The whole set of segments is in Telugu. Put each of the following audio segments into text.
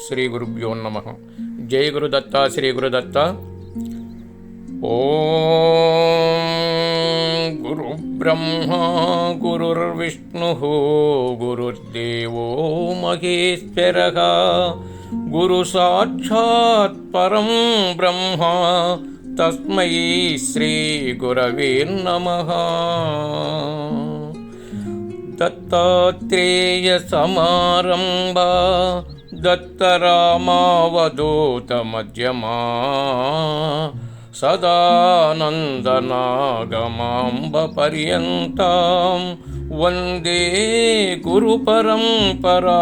శ్రీ గురుభ్యో నమః. జై గురుదత్త. శ్రీ గురుదత్త. ఓం గురు బ్రహ్మ గురుర్విష్ణుః గురుర్దేవో మహేశ్వరః గురు సాక్షాత్ పరం బ్రహ్మ తస్మై శ్రీ గురవే నమః. దత్తాత్రేయ సమారంభా దత్తరామావధూత మధ్యమా సదానందనాగమాంబ పర్యంతం వందే గురు పరంపరా.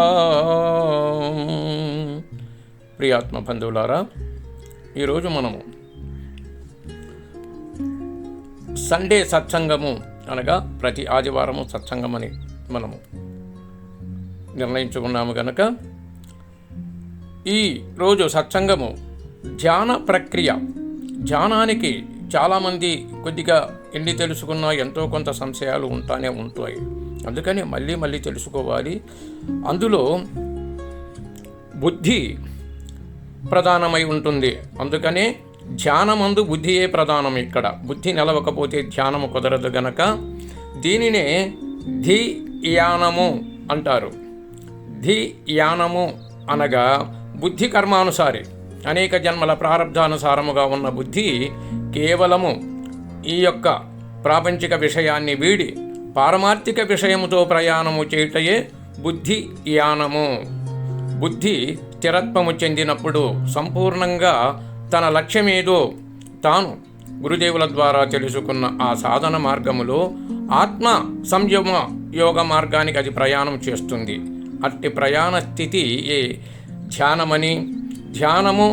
ప్రియాత్మ బంధువులారా, ఈరోజు మనము సండే సత్సంగము అనగా ప్రతి ఆదివారము సత్సంగం అని మనము నిర్ణయించుకున్నాము కనుక ఈ రోజు సత్సంగము ధ్యాన ప్రక్రియ. ధ్యానానికి చాలామంది కొద్దిగా ఎన్ని తెలుసుకున్నా ఎంతో కొంత సంశయాలు ఉంటాయి. అందుకని మళ్ళీ తెలుసుకోవాలి. అందులో బుద్ధి ప్రధానమై ఉంటుంది. అందుకనే ధ్యానమందు బుద్ధియే ప్రధానం. ఇక్కడ బుద్ధి నిలవకపోతే ధ్యానము కుదరదు గనక దీనినే ధియానము అంటారు. ధియానము అనగా బుద్ధి కర్మానుసారి అనేక జన్మల ప్రారబ్ధానుసారముగా ఉన్న బుద్ధి కేవలము ఈ యొక్క ప్రాపంచిక విషయాన్ని వీడి పారమార్థిక విషయముతో ప్రయాణము చేయుటయే బుద్ధి యానము. బుద్ధి స్థిరత్వము చెందినప్పుడు సంపూర్ణంగా తన లక్ష్యమేదో తాను గురుదేవుల ద్వారా తెలుసుకున్న ఆ సాధన మార్గములో ఆత్మ సంయమ యోగ మార్గానికి అది ప్రయాణం చేస్తుంది. అట్టి ప్రయాణ స్థితి ఏ ధ్యానమని. ధ్యానము,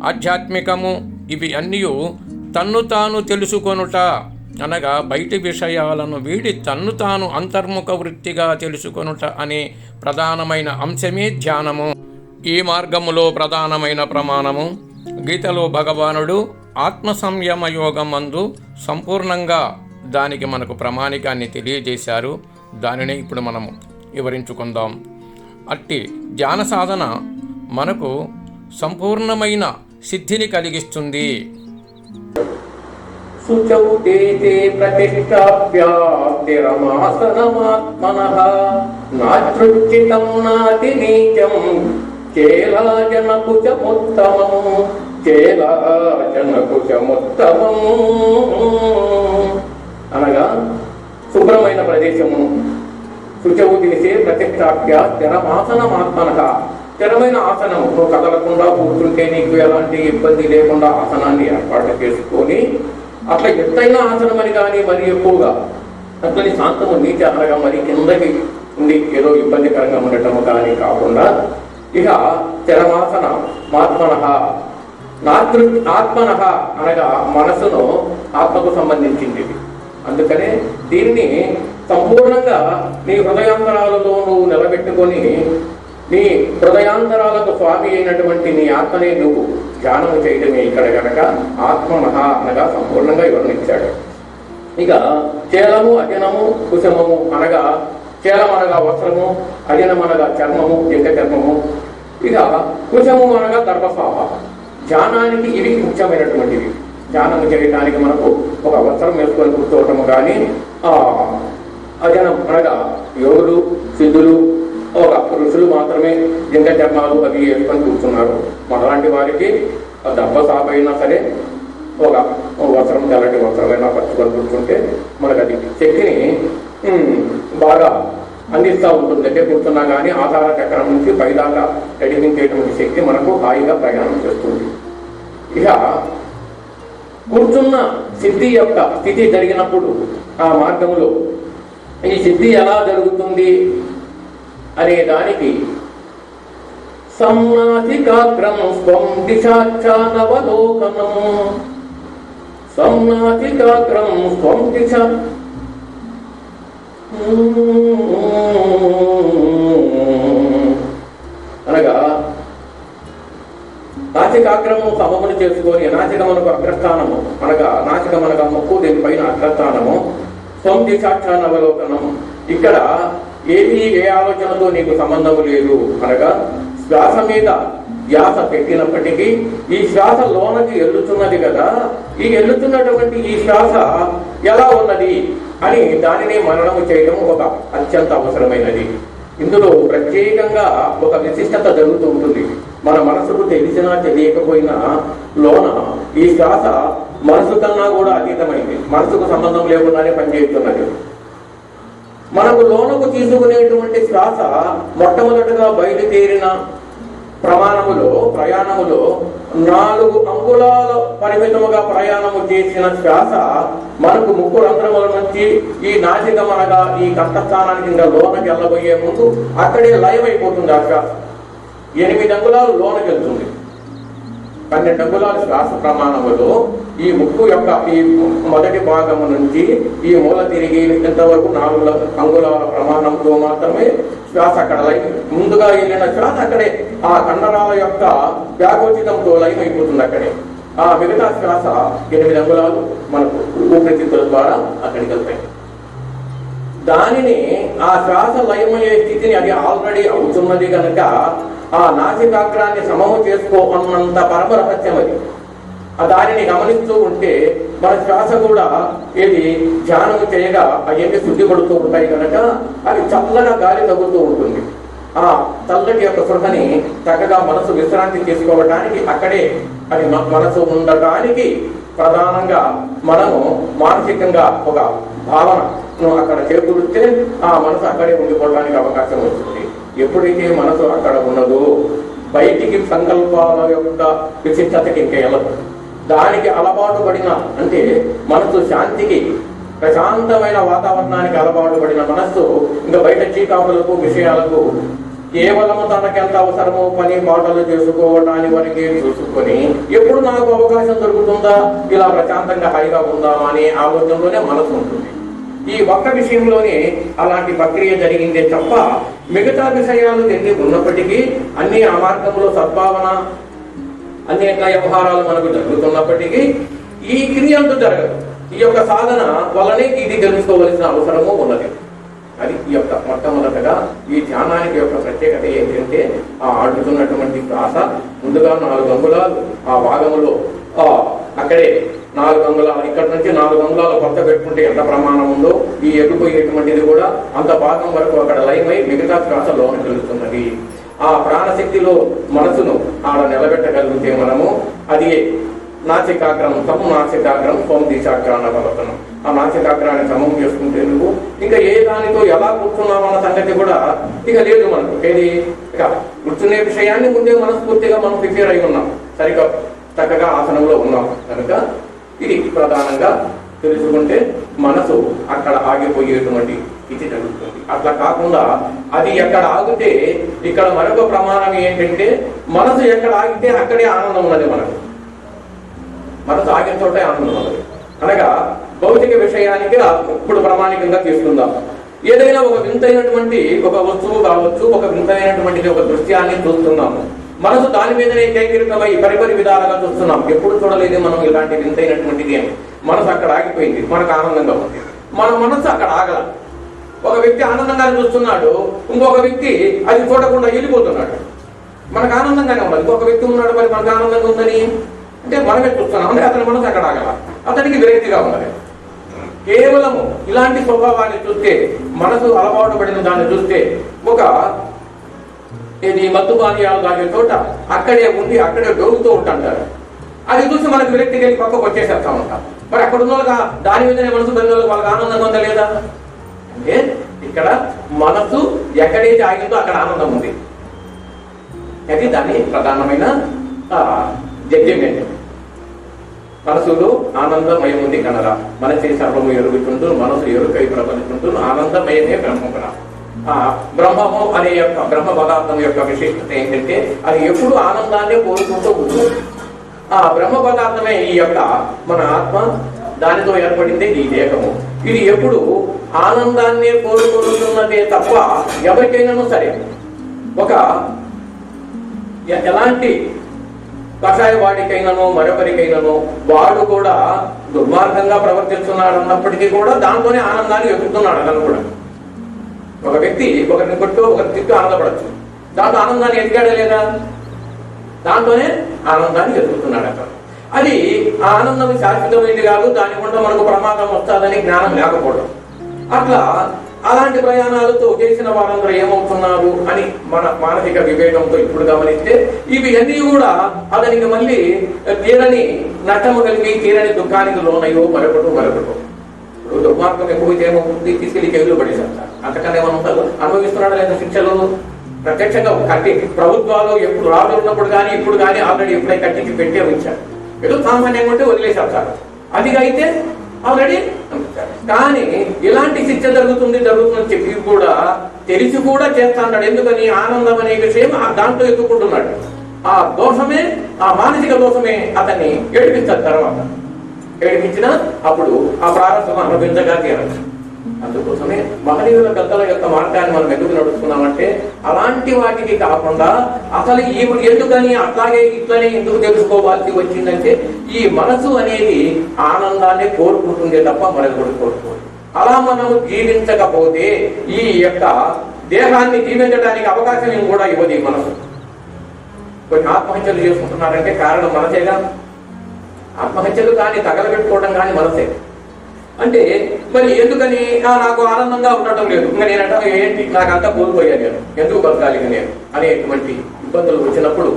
ఆధ్యాత్మికము ఇవి అన్నీ తన్ను తాను తెలుసుకొనుట అనగా బయటి విషయాలను వీడి తన్ను తాను అంతర్ముఖ వృత్తిగా తెలుసుకొనుట అనే ప్రధానమైన అంశమే ధ్యానము. ఈ మార్గములో ప్రధానమైన ప్రమాణము గీతలో భగవానుడు ఆత్మ సంయమ యోగమందు సంపూర్ణంగా దానికి మనకు ప్రామాణికాన్ని తెలియజేశారు. దానినే ఇప్పుడు మనము వివరించుకుందాం. అట్టి ధ్యాన సాధన మనకు సంపూర్ణమైన సిద్ధిని కలిగిస్తుంది. సుచౌతే ప్రతిష్టాప్యాప్తిరమాసనమాత్మనః నాతృచ్చితం నాతి నీచం చేలాజనకుచముత్తమం చేలాజనకుచముత్తమం అనగా శుభ్రమైన ప్రదేశము. శుచౌతే ప్రతిష్టాప్య స్థిరమాసనమాత్మనః స్థిరమైన ఆసనం. నువ్వు కదలకుండా కూర్చుంటే నీకు ఎలాంటి ఇబ్బంది లేకుండా ఆసనాన్ని ఏర్పాటు చేసుకొని అట్లా ఎత్తైన ఆసనం అని కానీ మరి ఎక్కువగా అట్లని శాంతము నీచ అనగా మరి కిందకి ఉండి ఏదో ఇబ్బందికరంగా ఉండటము కానీ కాకుండా ఇక స్థిరమాసన ఆత్మనః ఆత్మనః అనగా మనసును ఆత్మకు సంబంధించింది. అందుకనే దీన్ని సంపూర్ణంగా నీ హృదయాంతరాలలో నువ్వు నిలబెట్టుకొని నీ హృదయాంతరాలకు స్వామి అయినటువంటి నీ ఆత్మనే నువ్వు ధ్యానం చేయడమే ఇక్కడ గనక ఆత్మనః అనగా సంపూర్ణంగా వివరణించాడు. ఇక చేలము అజనము కుశమము అనగా చేలం అనగా వస్త్రము, అజనం అనగా చర్మము, జింక చర్మము, ఇక కుశము అనగా దర్భసాప. ధ్యానానికి ఇవి ముఖ్యమైనటువంటివి. ధ్యానం చేయడానికి మనకు ఒక వస్త్రం వేసుకొని కూర్చోవటము కానీ, అజనం అనగా యోగులు సిద్ధులు ఒక ఋషులు మాత్రమే జింక చర్మాలు అవి వేసుకొని కూర్చున్నారు. మనలాంటి వారికి దర్భసాప అయినా సరే ఒక వస్త్రం తెల్లటి వస్త్రమైనా పచ్చుకొని కూర్చుంటే మనకు అది శక్తిని బాగా అందిస్తూ ఉంటుంది. అంటే కూర్చున్నా కానీ ఆధార చక్రం నుంచి పైదాకా నడిపించేటువంటి శక్తి మనకు హాయిగా ప్రయాణం చేస్తుంది. ఇక కూర్చున్న సిద్ధి యొక్క స్థితి జరిగినప్పుడు ఆ మార్గంలో ఈ సిద్ధి ఎలా జరుగుతుంది అనే దానికి సంనాసికాగ్రం స్వం దిశాచానవలోకనం. సంనాసికాగ్రం స్వం దిశ అనగా నాసికాగ్రము సమమును చేసుకొని నాసికమునకు అగ్రస్థానము అనగా నాసికమనగా ముక్కు, దీనిపైన అగ్రస్థానము. స్వం దిశాచానవలోకనం. ఇక్కడ ఏది ఏ ఆలోచనతో నీకు సంబంధం లేదు అనగా శ్వాస మీద ధ్యాస పెట్టినప్పటికీ ఈ శ్వాస లోనకి ఎల్లుతున్నది కదా, ఈ ఎల్లుతున్నటువంటి ఈ శ్వాస ఎలా ఉన్నది అని దానిని మననము చేయడం ఒక అత్యంత అవసరమైనది. ఇందులో ప్రత్యేకంగా ఒక విశిష్టత జరుగుతూ ఉంటుంది. మన మనసుకు తెలిసినా తెలియకపోయినా లోన ఈ శ్వాస మనసు కన్నా కూడా అతీతమైంది, మనసుకు సంబంధం లేకుండానే పనిచేస్తున్నది. మనకు లోనకు తీసుకునేటువంటి శ్వాస మొట్టమొదటగా బయలుదేరిన ప్రయాణములో 4 అంగుళాల పరిమితముగా ప్రయాణము చేసిన శ్వాస మనకు ముక్కు రంధ్రముల నుంచి ఈ నాసికమనగా ఈ కంఠస్థానానికి ఇంకా లోనకి వెళ్ళబోయే ముందు అక్కడే లయమైపోతుంది. ఆ శ్వాస 8 అంగుళాలు లోనకి వెళ్తుంది. 12 అంగుళాల శ్వాస ప్రమాణములో ఈ ముక్కు యొక్క ఈ మొదటి భాగము నుంచి ఈ మూల తిరిగి ఇంతవరకు 4 అంగుళాల ప్రమాణంతో మాత్రమే శ్వాస అక్కడ లైన్, ముందుగా వెళ్ళిన శ్వాస అక్కడే ఆ కండరాల యొక్క వ్యాకోచితంతో లైన్ అయిపోతుంది. అక్కడే ఆ మిగతా శ్వాస 8 అంగుళాలు మనకు ఊపిరితిత్తుల ద్వారా అక్కడికి వెళ్తాయి. దానిని ఆ శ్వాస లయమయ్యే స్థితిని అది ఆల్రెడీ అవుతున్నది కనుక ఆ నాసికాగ్రాన్ని సమము చేసుకో అన్నంత పరమ రహస్యం అది. దానిని గమనిస్తూ ఉంటే మన శ్వాస కూడా ఏది ధ్యానం చేయగా అవన్నీ శుద్ధి పడుతూ ఉంటాయి కనుక అది చల్లగా గాలి తగ్గుతూ ఉంటుంది. ఆ చల్లటి యొక్క స్పృహని చక్కగా మనసు విశ్రాంతి తీసుకోవడానికి అక్కడే అది మనసు ఉండటానికి ప్రధానంగా మనము మానసికంగా ఒక భావనను అక్కడ చేకూరిస్తే ఆ మనసు అక్కడే ఉండిపోవడానికి అవకాశం వస్తుంది. ఎప్పుడైతే మనసు అక్కడ ఉన్నదో బయటికి సంకల్పాల యొక్క విశిష్టతకి ఇంకా వెళ్ళదు. దానికి అలవాటు పడిన అంటే మనసు శాంతికి ప్రశాంతమైన వాతావరణానికి అలవాటు పడిన మనస్సు ఇంకా బయట చీకాకులకు విషయాలకు కేవలము తనకెంత అవసరమో పని పాటలు చేసుకోవడానికి వరకే చూసుకొని ఎప్పుడు నాకు అవకాశం దొరుకుతుందా, ఇలా ప్రశాంతంగా హాయిగా ఉందామా అనే ఆలోచనలోనే మనసు ఉంటుంది. ఈ ఒక్క విషయంలోనే అలాంటి ప్రక్రియ జరిగిందే తప్ప మిగతా విషయాలు ఎన్ని ఉన్నప్పటికీ అన్ని ఆ మార్గంలో సద్భావన అనేక వ్యవహారాలు మనకు జరుగుతున్నప్పటికీ ఈ క్రియంతో జరగదు. ఈ యొక్క సాధన వల్లనే ఇది తెలుసుకోవలసిన అవసరము ఉన్నది. అది ఈ యొక్క మొట్టమొదటగా ఈ ధ్యానానికి యొక్క ప్రత్యేకత ఏంటంటే ఆ ఆడుతున్నటువంటి శ్వాస ముందుగా 4 అంగుళాలు ఆ భాగంలో అక్కడే 4 అంగుళాలు, ఇక్కడ నుంచి 4 అంగుళాలు కొత్త పెట్టుకుంటే ఎంత ప్రమాణం ఉందో ఈ ఎగిపోయేటువంటిది కూడా అంత భాగం వరకు అక్కడ లయమై మిగతా శ్వాస లోన తెలుస్తున్నది. ఆ ప్రాణశక్తిలో మనసును ఆడ నిలబెట్టగలిగితే మనము అది నాసికాగ్రం సము నాసికాగ్రం సోమదీశాగ్రాన బలతనం. ఆ నాసికాగ్రాన్ని సమం చేసుకుంటేందుకు ఇంకా ఏ దానితో ఎలా కూర్చున్నామన్న సంగతి కూడా ఇక లేదు మనకు. ఏది ఇక కూర్చునే విషయాన్ని ముందే మనస్ఫూర్తిగా మనం ప్రిపేర్ అయి ఉన్నాం, సరిగ్గా చక్కగా ఆసనంలో ఉన్నాం కనుక ఇది ప్రధానంగా తెలుసుకుంటే మనసు అక్కడ ఆగిపోయేటువంటి స్థితి జరుగుతుంది. అట్లా కాకుండా అది ఎక్కడ ఆగితే ఇక్కడ మరొక ప్రమాణం ఏంటంటే మనసు ఎక్కడ ఆగితే అక్కడే ఆనందం ఉన్నది. మనసు ఆగిన చోటే ఆనందం ఉన్నది. అనగా భౌతిక విషయానికి ఇప్పుడు ప్రామాణికంగా తీసుకుందాం. ఏదైనా ఒక వింతైనటువంటి ఒక వస్తువు కావచ్చు, ఒక వింతైనటువంటి ఒక దృశ్యాన్ని చూస్తున్నాము, మనసు దాని మీదనే కేంద్రీకృతమై పరిపరి విధాలుగా చూస్తున్నాం. ఎప్పుడు చూడలేదు మనం ఇలాంటి వింతైనటువంటిది అని. మనసు అక్కడ ఆగిపోయింది, మనకు ఆనందంగా ఉంది. మన మనసు అక్కడ ఆగల. ఒక వ్యక్తి ఆనందంగా చూస్తున్నాడు, ఇంకొక వ్యక్తి అది చూడకుండా వెళ్ళిపోతున్నాడు. మనకు ఆనందంగానే ఉన్నది. ఇంకొక వ్యక్తి ఉన్నాడు, మరి మనకు ఆనందంగా ఉందని అంటే మనమే చూస్తున్నాం అంటే అతని మనసు అక్కడ ఆగల, అతనికి విరక్తిగా ఉన్నది. కేవలము ఇలాంటి స్వభావాన్ని చూస్తే, మనసు అలవాటు పడిన దాన్ని చూస్తే, ఒక ఇది మత్తు పానీయాలు తాగే చోట అక్కడే ఉండి అక్కడే దొరుకుతూ ఉంటారు. అది చూసి మనకు విరక్తి కలిగి పక్కకు వచ్చేసేస్తా ఉంటాం. మరి అక్కడ ఉన్న వాళ్ళకి దాని మీదనే మనసు పెరిగిన వాళ్ళకి ఆనందంగా ఉందా లేదా అంటే ఇక్కడ మనసు ఎక్కడైతే ఆగిందో అక్కడ ఆనందం ఉంది. అది దాని ప్రధానమైన జడ్జిమెంట్. మనసులో ఆనందమయం ఉంది కనరా, మనసే సర్వము ఎరుగుతుంటూ మనసు ఎరుకై ప్రబలుతుంటూ ఆనందమయమే బ్రహ్మపుర. బ్రహ్మము అనే యొక్క బ్రహ్మ పదార్థం యొక్క విశిష్టత ఏంటంటే అది ఎప్పుడు ఆనందాన్ని కోరుకుంటూ ఉంటుంది. ఆ బ్రహ్మ పదార్థమే ఈ యొక్క మన ఆత్మ, దానితో ఏర్పడిందే ఈ దేహము. ఇది ఎప్పుడు ఆనందాన్నే కోరుకుంటున్నదే తప్ప ఎవరికైనాను సరే ఒక ఎలాంటి కషాయ వాడికైనానో మరొకరికైనానో వాడు కూడా దుర్మార్గంగా ప్రవర్తిస్తున్నాడు అన్నప్పటికీ కూడా దాంతోనే ఆనందాన్ని వెతుకుతున్నాడు. అతను కూడా ఒక వ్యక్తి ఒకరిని కొట్టు ఒకరి తిట్టు ఆనందపడచ్చు, దాంతో ఆనందాన్ని ఎదిగాడా లేదా? దాంట్లోనే ఆనందాన్ని వెతుకుతున్నాడు అతను. అది ఆ ఆనందం శాశ్వతమైనది కాదు, దాని వల్ల మనకు ప్రమాదం వస్తుందని జ్ఞానం లేకపోవడం. అట్లా అలాంటి ప్రయాణాలతో చేసిన వారందరూ ఏమవుతున్నారు అని మన మానసిక వివేకంతో ఇప్పుడు గమనిస్తే ఇవి అన్నీ కూడా అతనికి మళ్ళీ తీరని నష్టము కలిగి తీరని దుఃఖానికి లోనయ్యో మరొకటి. దుర్మార్గం ఎక్కువైతే ఏమవుతుంది, తీసుకెళ్లి జైలు పడేసేస్తారు. అంతకన్నా ఏమైనా ఉంటారు, అనుభవిస్తున్నాడు లేదా శిక్షలు ప్రత్యక్షంగా కట్టి ప్రభుత్వాలు ఎప్పుడు రాజు ఉన్నప్పుడు కానీ ఇప్పుడు కానీ ఆల్రెడీ ఎప్పుడై కట్టించి పెట్టే ఉంచారు. ఏదో సామాన్యంగా ఉంటే వదిలేసేస్తారు. అది అయితే ఆల్రెడీ కానీ ఇలాంటి శిక్ష జరుగుతుందని చెప్పి కూడా తెలిసి కూడా చేస్తాడు. ఎందుకని ఆనందం అనే విషయం దాంట్లో ఎత్తుకుంటున్నాడు. ఆ దోషమే, ఆ మానసిక దోషమే అతన్ని ఏడిపిస్తారు. తర్వాత ఏడిపించినా అప్పుడు ఆ ప్రారంభం అనుభవించగా తీరచ్చు. అందుకోసమే మహనీయుల పెద్దల యొక్క మార్గాన్ని మనం ఎందుకు నడుస్తున్నామంటే అలాంటి వాటికి కాకుండా అసలు ఎందుకని అట్లాగే ఇట్లనే ఎందుకు తెలుసుకోవాల్సి వచ్చిందంటే ఈ మనసు అనేది ఆనందాన్ని కోరుకుంటుందే తప్ప మరొకటి కోరుకోదు. అలా మనం జీవించకపోతే ఈ యొక్క దేహాన్ని జీవించడానికి అవకాశం కూడా ఇవ్వదు ఈ మనసు. కొన్ని ఆత్మహత్యలు చేసుకుంటున్నారంటే కారణం మనసేగా. ఆత్మహత్యలు కానీ తగలబెట్టుకోవడం కానీ మనసే. అంటే మరి ఎందుకని నాకు ఆనందంగా ఉండటం లేదు, ఇంకా నేనంట ఏంటి నాకంతా కోల్పోయా, నేను ఎందుకు బతకాలి నేను అనేటువంటి ఇబ్బందులు వచ్చినప్పుడు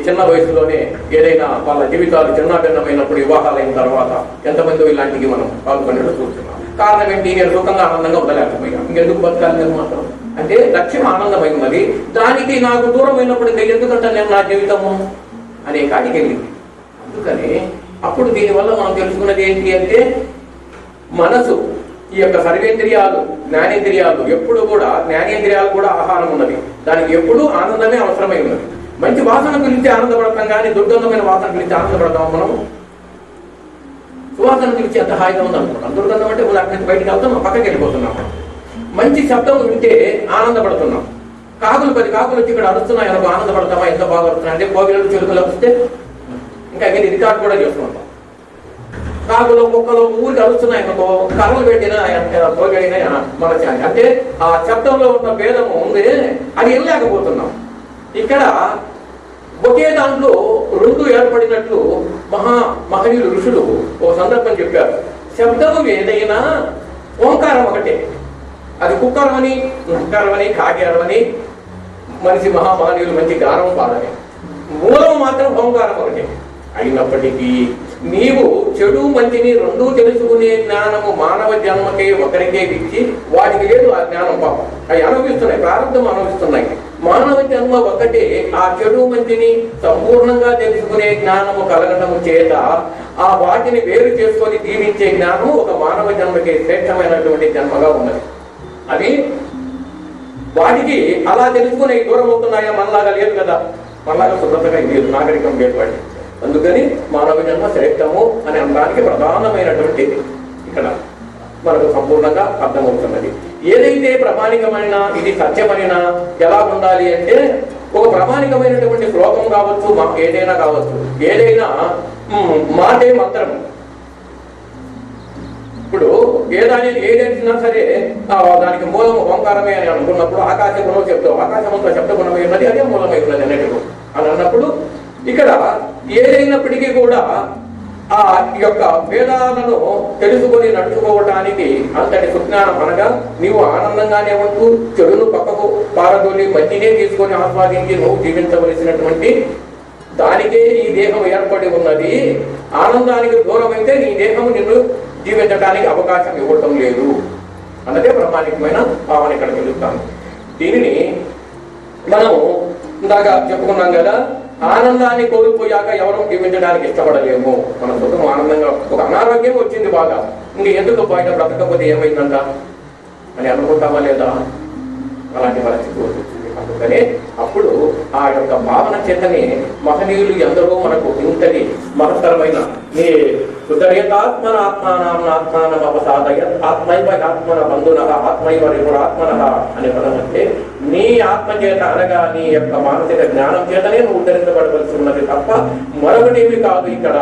చిన్న వయసులోనే ఏదైనా వాళ్ళ జీవితాలు చిన్నభిన్నమైనప్పుడు వివాహాలైన తర్వాత ఎంతమంది ఇలాంటివి మనం పాల్గొనేట్టు చూస్తున్నాం. కారణం ఏంటి, నేను సుఖంగా ఆనందంగా ఉండలేకపోయా, ఇంకెందుకు బతకాలి నేను మాత్రం. అంటే లక్ష్యం ఆనందమైనది, దానికి నాకు దూరమైనప్పుడు ఎందుకంటే నేను నా జీవితము అనే కాడికి వెళ్ళింది. అందుకని అప్పుడు దీనివల్ల మనం తెలుసుకున్నది ఏంటి అంటే మనసు ఈ యొక్క సర్వేంద్రియాలు జ్ఞానేంద్రియాలు ఎప్పుడు కూడా జ్ఞానేంద్రియాలు కూడా ఆహారం ఉన్నది, దానికి ఎప్పుడు ఆనందమే అవసరమై ఉన్నది. మంచి వాసన పిలిచి ఆనందపడతాం కానీ దుర్గంధమైన వాసన పిలిచి ఆనందపడతాం. మనం సువాసన పిలిచి ఎంత హాయిగా ఉంది అనుకుంటాం. దుర్గంధం అంటే అక్కడి నుంచి బయటికి వెళ్తాం, పక్కకి వెళ్ళిపోతున్నాం. మంచి శబ్దం వింటే ఆనందపడుతున్నాం. కాకులు 10 కాకులు వచ్చి ఇక్కడ అరుస్తున్నాయి అనుకో ఆనందపడతామా, ఎంత బాగా అరుస్తున్నాయి అంటే. కోవిలు చిలుకలు వస్తే ఇంకా మీరు రికార్డు కూడా చేస్తుంటాం. కాకులు కుక్కలు ఊరికి అరుస్తున్నాయి అనుకో కర్రలు పెట్టినా పోగడినా మన అంటే ఆ శబ్దంలో ఉన్న భేదము ఉంది, అది వెళ్ళలేకపోతున్నాం. ఇక్కడ ఒకే దాంట్లో 2 ఏర్పడినట్లు మహనీయులు ఋషులు ఒక సందర్భం చెప్పారు. శబ్దము ఏదైనా ఓంకారం ఒకటే, అది కుక్కరమని కుక్కరమని కాగేరమని మనిషి మహామహనీయులు మంచి గానం పాడని, మూలం మాత్రం ఓంకారం ఒకటే. అయినప్పటికీ నీవు చెడు మంచిని 2 తెలుసుకునే జ్ఞానము మానవ జన్మకే ఒకరికే ఇచ్చి వాటికి లేదు ఆ జ్ఞానం. పాపం అవి అనుభవిస్తున్నాయి, ప్రారంభం అనుభవిస్తున్నాయి. మానవ జన్మ ఒకటే ఆ చెడు మంచిని సంపూర్ణంగా తెలుసుకునే జ్ఞానము కలగటము చేత ఆ వాటిని వేరు చేసుకొని జీవించే జ్ఞానము ఒక మానవ జన్మకే శ్రేష్టమైనటువంటి జన్మగా ఉన్నది. అది వాటికి అలా తెలుసుకునే దూరం అవుతున్నాయా, మనలాగా లేదు కదా. మనలాగా శుభ్రతగా లేదు, నాగరికం ఏర్పడి. అందుకని మానవ జన్మ శ్రేష్టము అని అనడానికి ప్రధానమైనటువంటి ఇక్కడ మనకు సంపూర్ణంగా అర్థమవుతున్నది. ఏదైతే ప్రామాణికమైన ఇది సత్యమైన ఎలా ఉండాలి అంటే ఒక ప్రామాణికమైనటువంటి శ్లోకం కావచ్చు, ఏదైనా కావచ్చు, ఏదైనా మాటే మంత్రం. ఇప్పుడు ఏదైనా సరే దానికి మూలం ఓంకారమే అని అనుకున్నప్పుడు ఆకాశంలో శబ్దం, ఆకాశమంతా శబ్దగుణమై ఉన్నది, అదే మూలమై ఉన్నది అన్నట్టు అని అన్నప్పుడు ఇక్కడ ఏదైనప్పటికీ కూడా ఆ యొక్క వేదాలను తెలుసుకొని నడుచుకోవటానికి అంతటి సుజ్ఞానం అనగా నీవు ఆనందంగానే ఉంటూ చెడును పక్కకు పారదోలి మంచినే తీసుకొని ఆస్వాదించి నువ్వు జీవించవలసినటువంటి దానికే ఈ దేహం ఏర్పడి ఉన్నది. ఆనందానికి దూరం అయితే నీ దేహం నిన్ను జీవించడానికి అవకాశం ఇవ్వటం లేదు అన్నదే ప్రామాణికమైన భావన ఇక్కడ తెలుస్తాను. దీనిని మనం ఇందాక చెప్పుకున్నాం కదా, ఆనందాన్ని కోల్పోయాక ఎవరు జీవించడానికి ఇష్టపడలేము. మన సుఖం ఆనందంగా ఒక అనారోగ్యం వచ్చింది బాగా, ఇంక ఎందుకు బయట బ్రతకపోతే ఏమైందంట అని అనుకుంటామా లేదా? అలాంటి పరిస్థితి వచ్చింది. అందుకనే అప్పుడు ఆ యొక్క భావన చేతనే మహనీయులు ఎందరో మనకు ఇంతటి మహత్తరమైన నీ ఉదయతాత్మన ఆత్మానాత్మానం అవసాదయ ఆత్మైవ ఆత్మన బంధున ఆత్మైవ రిపురాత్మన అనే పదం అంటే నీ ఆత్మ చేత అనగా నీ యొక్క మానసిక జ్ఞానం చేతనే నువ్వు ఉద్ధరించబడవలసి ఉన్నది తప్ప మరొకటేమి కాదు. ఇక్కడ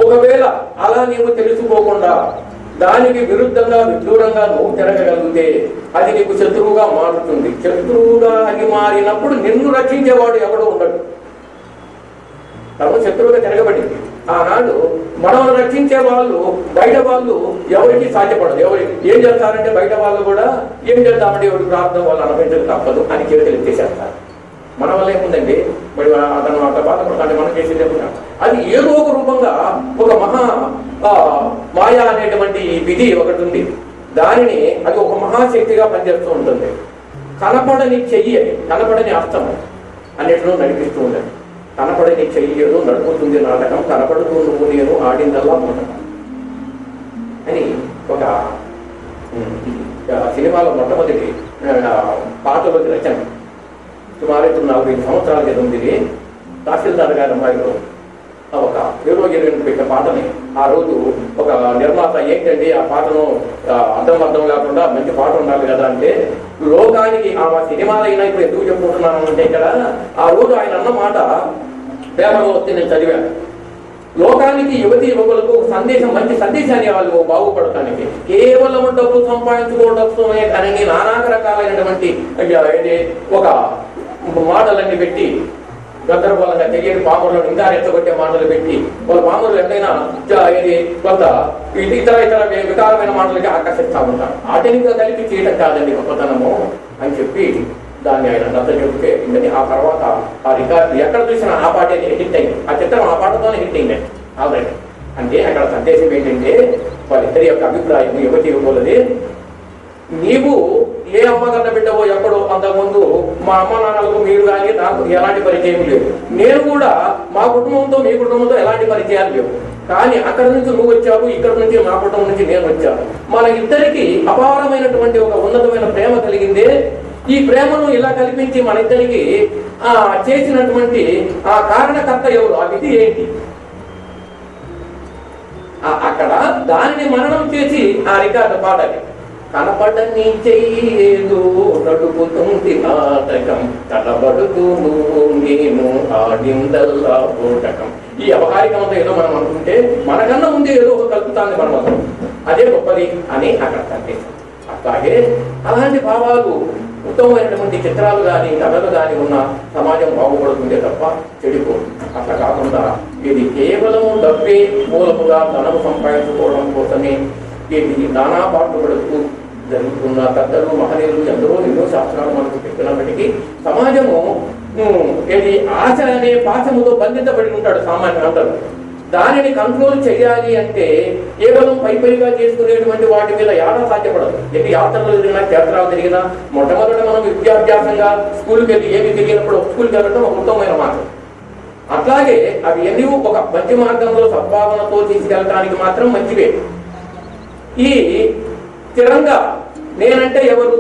ఒకవేళ అలా నీవు తెలుసుకోకుండా దానికి విరుద్ధంగా విదూరంగా నువ్వు తిరగగలిగితే అది నీకు శత్రువుగా మారుతుంది. శత్రువుగా అది మారినప్పుడు నిన్ను రక్షించేవాడు ఎవడో ఉండడు. తను శత్రువుగా తిరగబడింది. ఆనాడు మనల్ని రక్షించే వాళ్ళు బయట వాళ్ళు ఎవరికి సాధ్యపడదు. ఎవరు ఏం చేస్తారంటే బయట వాళ్ళు కూడా ఏం చేద్దామంటే ఎవరికి ప్రార్థన వాళ్ళు అనుభవించక తప్పదు అని చేతులు ఎత్తేసేస్తారు. మన వల్ల ఏముందండి, మరి అతను అక్కడ బాధపడతాడు, మనం చేసేది ఏముందా? అది ఏదో ఒక రూపంగా ఒక మహా మాయా అనేటువంటి విధి ఒకటి ఉంది. దానిని అది ఒక మహాశక్తిగా పనిచేస్తూ ఉంటుంది. కనపడని చెయ్యి, కనపడని అర్థం అన్నిటిలో నడిపిస్తూ ఉండాలి. కనపడని చెయ్యి ఏదో నడుపుతుంది నాటకం, కనపడుతూ నువ్వు నేను ఆడిందల్లా నాటకం అని ఒక సినిమాలో మొట్టమొదటి పాటలోకి రచన సుమారు 45 సంవత్సరాల క్రితం ఇది. తహసీల్దార్ గారి అమ్మాయిలో ఒక హీరోయిన్ పెట్టిన పాటని ఆ రోజు ఒక నిర్మాత ఏంటండి ఆ పాటను అర్థం లేకుండా మంచి పాట ఉండాలి కదా అంటే, లోకానికి ఆ సినిమాలో అయినా ఇప్పుడు ఎందుకు చెప్పుకుంటున్నాను అంటే ఇక్కడ ఆ రోజు ఆయన అన్న మాట పేపర్లో వస్తే నేను చదివాను. లోకానికి యువతి యువకులకు సందేశం, మంచి సందేశాన్ని వాళ్ళు బాగుపడటానికి కేవలం డబ్బు సంపాదించుకోవడమే కానీ నానా రకాలైనటువంటి ఒక మాటలన్నీ పెట్టి గందరగోళంగా తెలియని పాములను ఇంకా రెచ్చగొట్టే మాటలు పెట్టి వాళ్ళ పాములు ఎక్కడైనా కొంత ఇతర వికారమైన మాటలకి ఆకర్షిస్తూ ఉంటారు. ఆటనిగా కలిపి చేయడం కాదండి గొప్పతనము అని చెప్పి దాన్ని ఆయన నచ్చ చెప్తే ఇందని ఆ తర్వాత ఆ రికార్డు ఎక్కడ చూసినా ఆ పాటే హిట్ అయింది. ఆ చిత్రం ఆ పాటతోనే హిట్ అయింది ఆల్రెడీ. అంటే అక్కడ సందేశం ఏంటంటే వాళ్ళిద్దరి యొక్క అభిప్రాయం యువతి యువకులది. నీవు ఏ అమ్మగన్న బిడ్డవో ఎక్కడో అంతకుముందు మా అమ్మ నాన్నలకు మీరు కానీ నాకు ఎలాంటి పరిచయం లేదు. నేను కూడా మా కుటుంబంతో మీ కుటుంబంతో ఎలాంటి పరిచయాలు లేవు. కానీ అక్కడ నుంచి నువ్వు వచ్చావు, ఇక్కడ నుంచి మా కుటుంబం నుంచి నేను వచ్చాను. మన ఇద్దరికి అపారమైనటువంటి ఒక ఉన్నతమైన ప్రేమ కలిగిందే. ఈ ప్రేమను ఇలా కల్పించి మన ఇద్దరికి చేసినటువంటి ఆ కారణకర్త ఎవరు, ఆ విధి ఏంటి? అక్కడ దానిని మననం చేసి ఆ రికార్డు పాడాలి. కనపడని చెయ్యేదో నడుపుతుంది నాటకం, కనబడుతూ నేను ఆడిందల్లా పోటకం. ఈ వ్యవహారికంతో ఏదో మనం అనుకుంటే మనకన్నా ముందే ఏదో ఒక కలుపుతాన్ని మనం అసలు అదే గొప్పది అని అక్కడ సందేశం. అట్లాగే అలాంటి భావాలు ఉత్తమమైనటువంటి చిత్రాలు కానీ కథలు కానీ ఉన్న సమాజం బాగుపడుతుందే తప్ప చెడిపోదు. అట్లా కాకుండా ఇది కేవలం డబ్బే మూలముగా ధనము సంపాదించుకోవడం కోసమే ఇది నానా పాటుపడుతూ జరుగుతున్న పెద్దలు మహనీయులు ఎందరో ఎన్నో శాస్త్రాలు మనకు చెప్పినప్పటికీ సమాజము ఇది ఆశ అనే పాశముతో బంధించబడి ఉంటాడు సామాన్య అందరూ. దానిని కంట్రోల్ చేయాలి అంటే కేవలం పైపైగా చేసుకునేటువంటి వాటి మీద యాత్ర సాధ్యపడదు. ఎన్ని యాత్రలు జరిగినా క్షేత్రాలు జరిగినా మొట్టమొదట మనం విద్యాభ్యాసంగా స్కూల్కి వెళ్ళి ఏమి తిరిగినప్పుడు స్కూల్కి వెళ్ళడం ఒక ఉత్తమమైన మార్గం. అట్లాగే అవి ఎన్ని ఒక మంచి మార్గంలో సద్భావనతో తీసుకెళ్ళడానికి మాత్రం మంచివే. ఈ స్థిరంగా నేనంటే ఎవరు,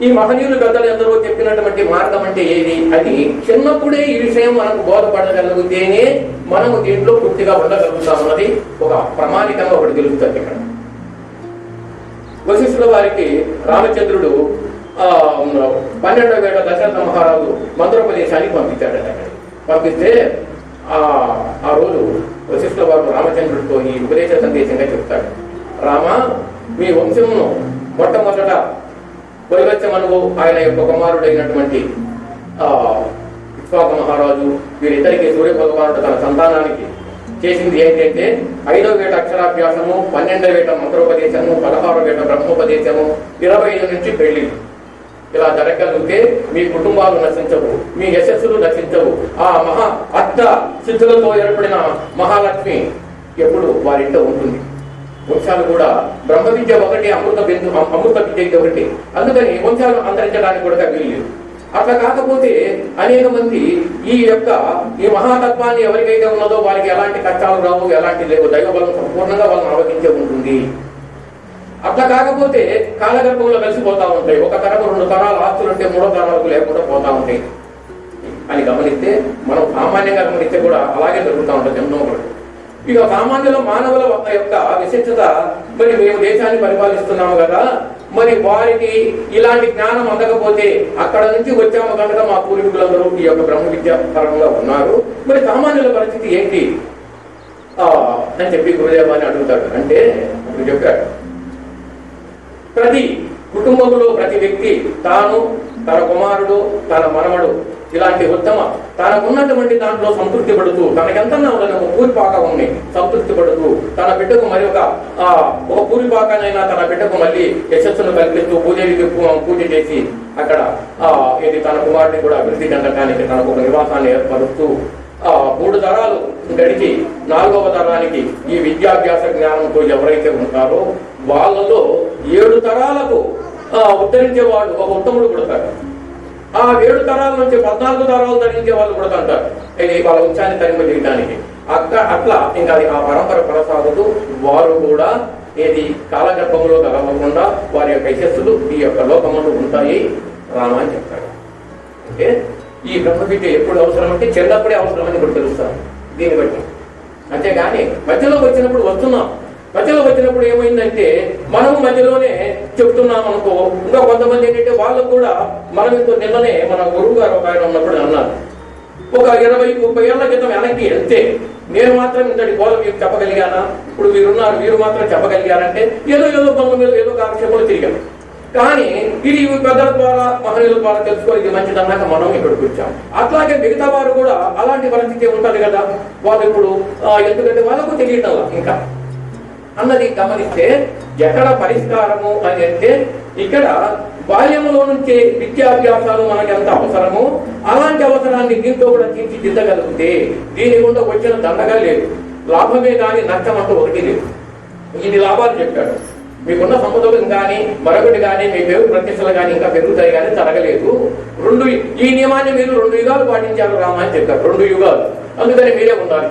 ఈ మహనీయులు పెద్దలు ఎందరో చెప్పినటువంటి మార్గం అంటే ఏది, అది చిన్నప్పుడే ఈ విషయం మనకు బోధపడగలిగితేనే మనము దీంట్లో పూర్తిగా ఉండగలుగుతామన్నది ఒక ప్రామాణికంగా ఒకటి తెలుస్తుంది. ఇక్కడ వశిష్ఠుల వారికి రామచంద్రుడు 12వ ఏట దశరథ మహారాజు మంత్రోపదేశానికి పంపించాడట. పంపిస్తే ఆ రోజు వశిష్ఠుల వారు రామచంద్రుడితో ఈ ఉపదేశ సందేశంగా చెప్తాడు. రామ, మీ వంశమును మొట్టమొదట వైవత్యమనువు ఆయన యొక్క కుమారుడైనటువంటి ఇక్ష్వాకు మహారాజు వీరిద్దరికి సూర్య భగవానుడు తన సంతానానికి చేసింది ఏంటంటే 5వ ఏట అక్షరాభ్యాసము, 12వ ఏట మంత్రోపదేశము, 16వ ఏట బ్రహ్మోపదేశము, 25 నుంచి పెళ్లి. ఇలా జరగలిగితే మీ కుటుంబాలు నశించవు, మీ యశస్సులు నశించవు. ఆ అష్ట సిద్ధులతో ఏర్పడిన మహాలక్ష్మి ఎప్పుడు వారింట్లో ఉంటుంది. వంశాలు కూడా బ్రహ్మ విద్య ఒకటి, అమృత విద్య ఒకటి. అందుకని వంశాలు అంతరించడానికి కూడా వీలు. అట్లా కాకపోతే అనేక మంది ఈ మహాతత్వాన్ని ఎవరికైతే ఉన్నదో వారికి ఎలాంటి కష్టాలు రావు, ఎలాంటి లేవు. దైవబలం సంపూర్ణంగా వాళ్ళని ఆవగించే ఉంటుంది. అట్లా కాకపోతే కాలగర్భంలో కలిసిపోతా ఉంటాయి. ఒక తరం 2 తరాల ఆస్తులు ఉంటే 3వ తరాలకు లేకుండా పోతా ఉంటాయి అని గమనిస్తే, మనం సామాన్యంగా గమనిస్తే కూడా అలాగే జరుగుతూ ఉంటుంది ఎన్నో కూడా. ఇక సామాన్యుల మానవుల యొక్క విశిష్టత, మరి మేము దేశాన్ని పరిపాలిస్తున్నాము కదా, మరి వారికి ఇలాంటి జ్ఞానం అందకపోతే అక్కడ నుంచి వచ్చాము కనుక మా పూర్వీకులందరూ ఈ యొక్క బ్రహ్మ విద్య పరంగా ఉన్నారు. మరి సామాన్యుల పరిస్థితి ఏంటి అని చెప్పి గురుదేవ అని అడుగుతాడు. అంటే అప్పుడు చెప్పాడు, ప్రతి కుటుంబంలో ప్రతి వ్యక్తి తాను, తన కుమారుడు, తన మనవడు ఇలాంటి ఉత్తమ తనకున్నటువంటి దాంట్లో సంతృప్తి పడుతూ, తనకెంతన్నా ఒక పూరిపాక ఉంది సంతృప్తి పడుతూ, తన బిడ్డకు మరి ఒక పూరిపాకనైనా తన బిడ్డకు మళ్ళీ యశస్సును కల్పిస్తూ పూజ చేసి అక్కడ ఇది తన కుమారుడిని కూడా అభివృద్ధి చెందడానికి తనకు ఒక నివాసాన్ని ఏర్పరుస్తూ 3 తరాలు గడిచి 4వ తరానికి ఈ విద్యాభ్యాస జ్ఞానంతో ఎవరైతే ఉంటారో వాళ్ళలో 7 తరాలకు ఉద్ధరించేవాడు ఒక ఉత్తముడు పుడతాడు. ఆ 7 తరాల నుంచి 14 తరాలు ధరించే వాళ్ళు పుడతాంటారు. ఇది వాళ్ళ వంశాన్ని తరింపజేయడానికి. అట్లా ఇంకా అది ఆ పరంపర కొనసాగుతూ వారు కూడా ఏది కాలగర్భంలో కలవకుండా వారి యొక్క యశస్సులు ఈ యొక్క లోకములు ఉంటాయి రామ అని చెప్తాడు. అంటే ఈ బ్రహ్మవిద్య ఎప్పుడు అవసరం అంటే చిన్నప్పుడే అవసరమని ఇప్పుడు తెలుస్తాం దీన్ని బట్టి. అంతేగాని మధ్యలో వచ్చినప్పుడు వస్తున్నాం, మధ్యలో వచ్చినప్పుడు ఏమైందంటే మనము మధ్యలోనే చెప్తున్నాం అనుకో. ఇంకా కొంతమంది ఏంటంటే వాళ్ళకు కూడా మనం ఇంకో నిన్ననే మన గురువు గారు ఒక ఆయన ఉన్నప్పుడు అన్నారు, ఒక 20-30 ఏళ్ల క్రితం వెనక్కి వెళ్తే నేను మాత్రం ఇంతటి గోల మీకు చెప్పగలిగానా, ఇప్పుడు వీరున్నారు వీరు మాత్రం చెప్పగలిగారంటే ఏదో పనుల మీద ఏదో కాలక్షేపంలో తిరిగాం. కానీ ఇది పెద్దల ద్వారా మహనీయుల ద్వారా తెలుసుకొని ఇది మంచిదన్నాక మనం ఇక్కడికి వచ్చాం. అట్లాగే మిగతా వారు కూడా అలాంటి పరిస్థితి ఉంటుంది కదా. వాళ్ళు ఇప్పుడు ఎందుకంటే వాళ్ళకు తెలియటం ఇంకా అన్నది గమనిస్తే ఎక్కడ పరిష్కారము అని అంటే ఇక్కడ బాల్యంలో నుంచే విద్యాభ్యాసాలు మనకి ఎంత అవసరమో అలాంటి అవసరాన్ని దీంతో కూడా తీర్చిదిద్దగలిగితే దీని గుండా వచ్చిన దండగా లేదు, లాభమే కానీ నష్టం అంటూ ఒకటి లేదు. ఇన్ని లాభాలు చెప్పాడు. మీకున్న సంపదలు కానీ మరొకటి కానీ మీ పేరు ప్రతిష్టలు కానీ ఇంకా పెరుగుతాయి కానీ తరగలేదు. ఈ నియమాన్ని మీరు 2 యుగాలు పాటించారు రామ అని చెప్పారు. 2 యుగాలు. అందుకని మీరే ఉన్నారు.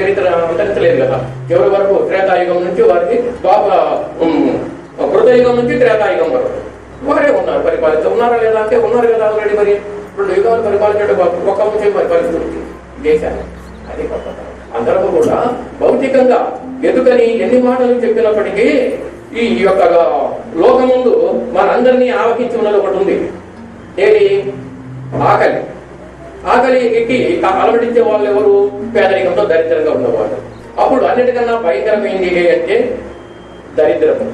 చరిత్ర అంతరించలేదు కదా. చివరి వరకు త్రేతాయుగం నుంచి వారికి కృతయుగం నుంచి త్రేతాయుగం వరకు వారే ఉన్నారు. ఉన్నారా లేదా అంటే ఉన్నారు కదా ఆల్రెడీ. మరి 2 యుగాలు పరిపాలించడం ఒక వంశం పరిపాలిస్తుంది దేశాన్ని. అది గొప్పతనం. అందరూ కూడా భౌతికంగా ఎదుకని ఎన్ని మాటలు చెప్పినప్పటికీ ఈ యొక్క లోకముందు మనందరినీ ఆవహించి ఉన్నది ఒకటి ఉంది. ఏది? ఆకలి ఎక్కి అలవడించే వాళ్ళు ఎవరు? పేదరికంతో దరిద్రంగా ఉన్నవాళ్ళు. అప్పుడు అన్నిటికన్నా భయంకరమైంది అంటే దరిద్రము,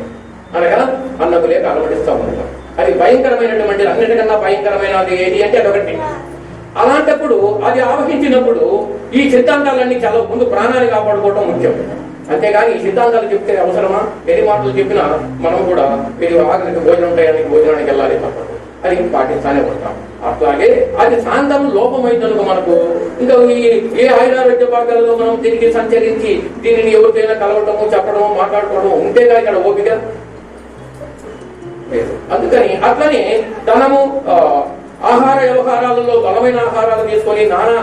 అనగా అన్నము లేక అలవడిస్తూ ఉండటం. అది భయంకరమైనటువంటి అన్నిటికన్నా భయంకరమైనది ఏది అంటే అదొకటి. అలాంటప్పుడు అది ఆవహించినప్పుడు ఈ సిద్ధాంతాలన్నీ చాలా ముందు ప్రాణాన్ని కాపాడుకోవడం ముఖ్యం. అంతేగాని ఈ సిద్ధాంతాలు చెప్తే అవసరమా? ఎన్ని మాటలు చెప్పినా మనం కూడా మీరు ఆకలికి భోజనం ఉంటాయని భోజనానికి వెళ్ళాలి తప్పదు. అది పాటిస్తానే ఉంటాం. అట్లాగే అది శాంతం లోపమైనందుకు మనకు ఇంకా ఏ ఆయురారోగ్య భాగాలలో మనం తిరిగి సంచరించి దీనిని ఎవరికైనా కలవటము చెప్పడము మాట్లాడుకోవడం ఉంటేగా ఇక్కడ ఓపిక లేదు. అందుకని అట్లనే ధనము ఆహార వ్యవహారాలలో బలమైన ఆహారాలు తీసుకొని నానా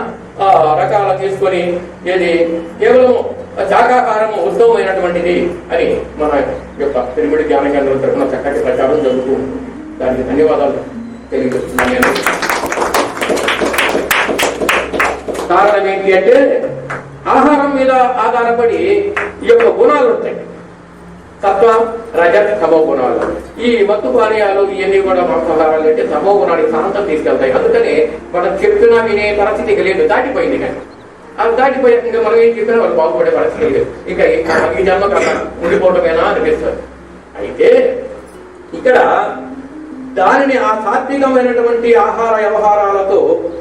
రకాల తీసుకొని ఏది కేవలం శాకాహారము ఉత్తమమైనటువంటిది అని మన యొక్క పిరమిడ్ జ్ఞాన కేంద్రం తరఫున చక్కటి ప్రచారం జరుగుతూ దానికి ధన్యవాదాలు తెలియజేస్తున్నాను. నేను కారణం ఏంటి అంటే ఆహారం మీద ఆధారపడి ఈ యొక్క గుణాలు ఉంటాయి. సత్వ రజ తమో గుణాలు. ఈ మత్తు పానీయాలు ఇవన్నీ కూడా మాంసాహారాలు అంటే తమో గుణానికి శాంతం తీసుకెళ్తాయి. అందుకని మనం చెప్పినా వినే పరిస్థితి లేదు, దాటిపోయింది. కానీ అది దాటిపోయాక ఇంకా మనం ఏం చెప్పినా వాళ్ళు బాగుపడే పరిస్థితి లేదు. ఇంకా ఈ జన్మ కన్నా ఉండిపోవటమేనా అనిపిస్తుంది. అయితే ఇక్కడ దానిని ఆ సాత్వికమైనటువంటి ఆహార వ్యవహారాలతో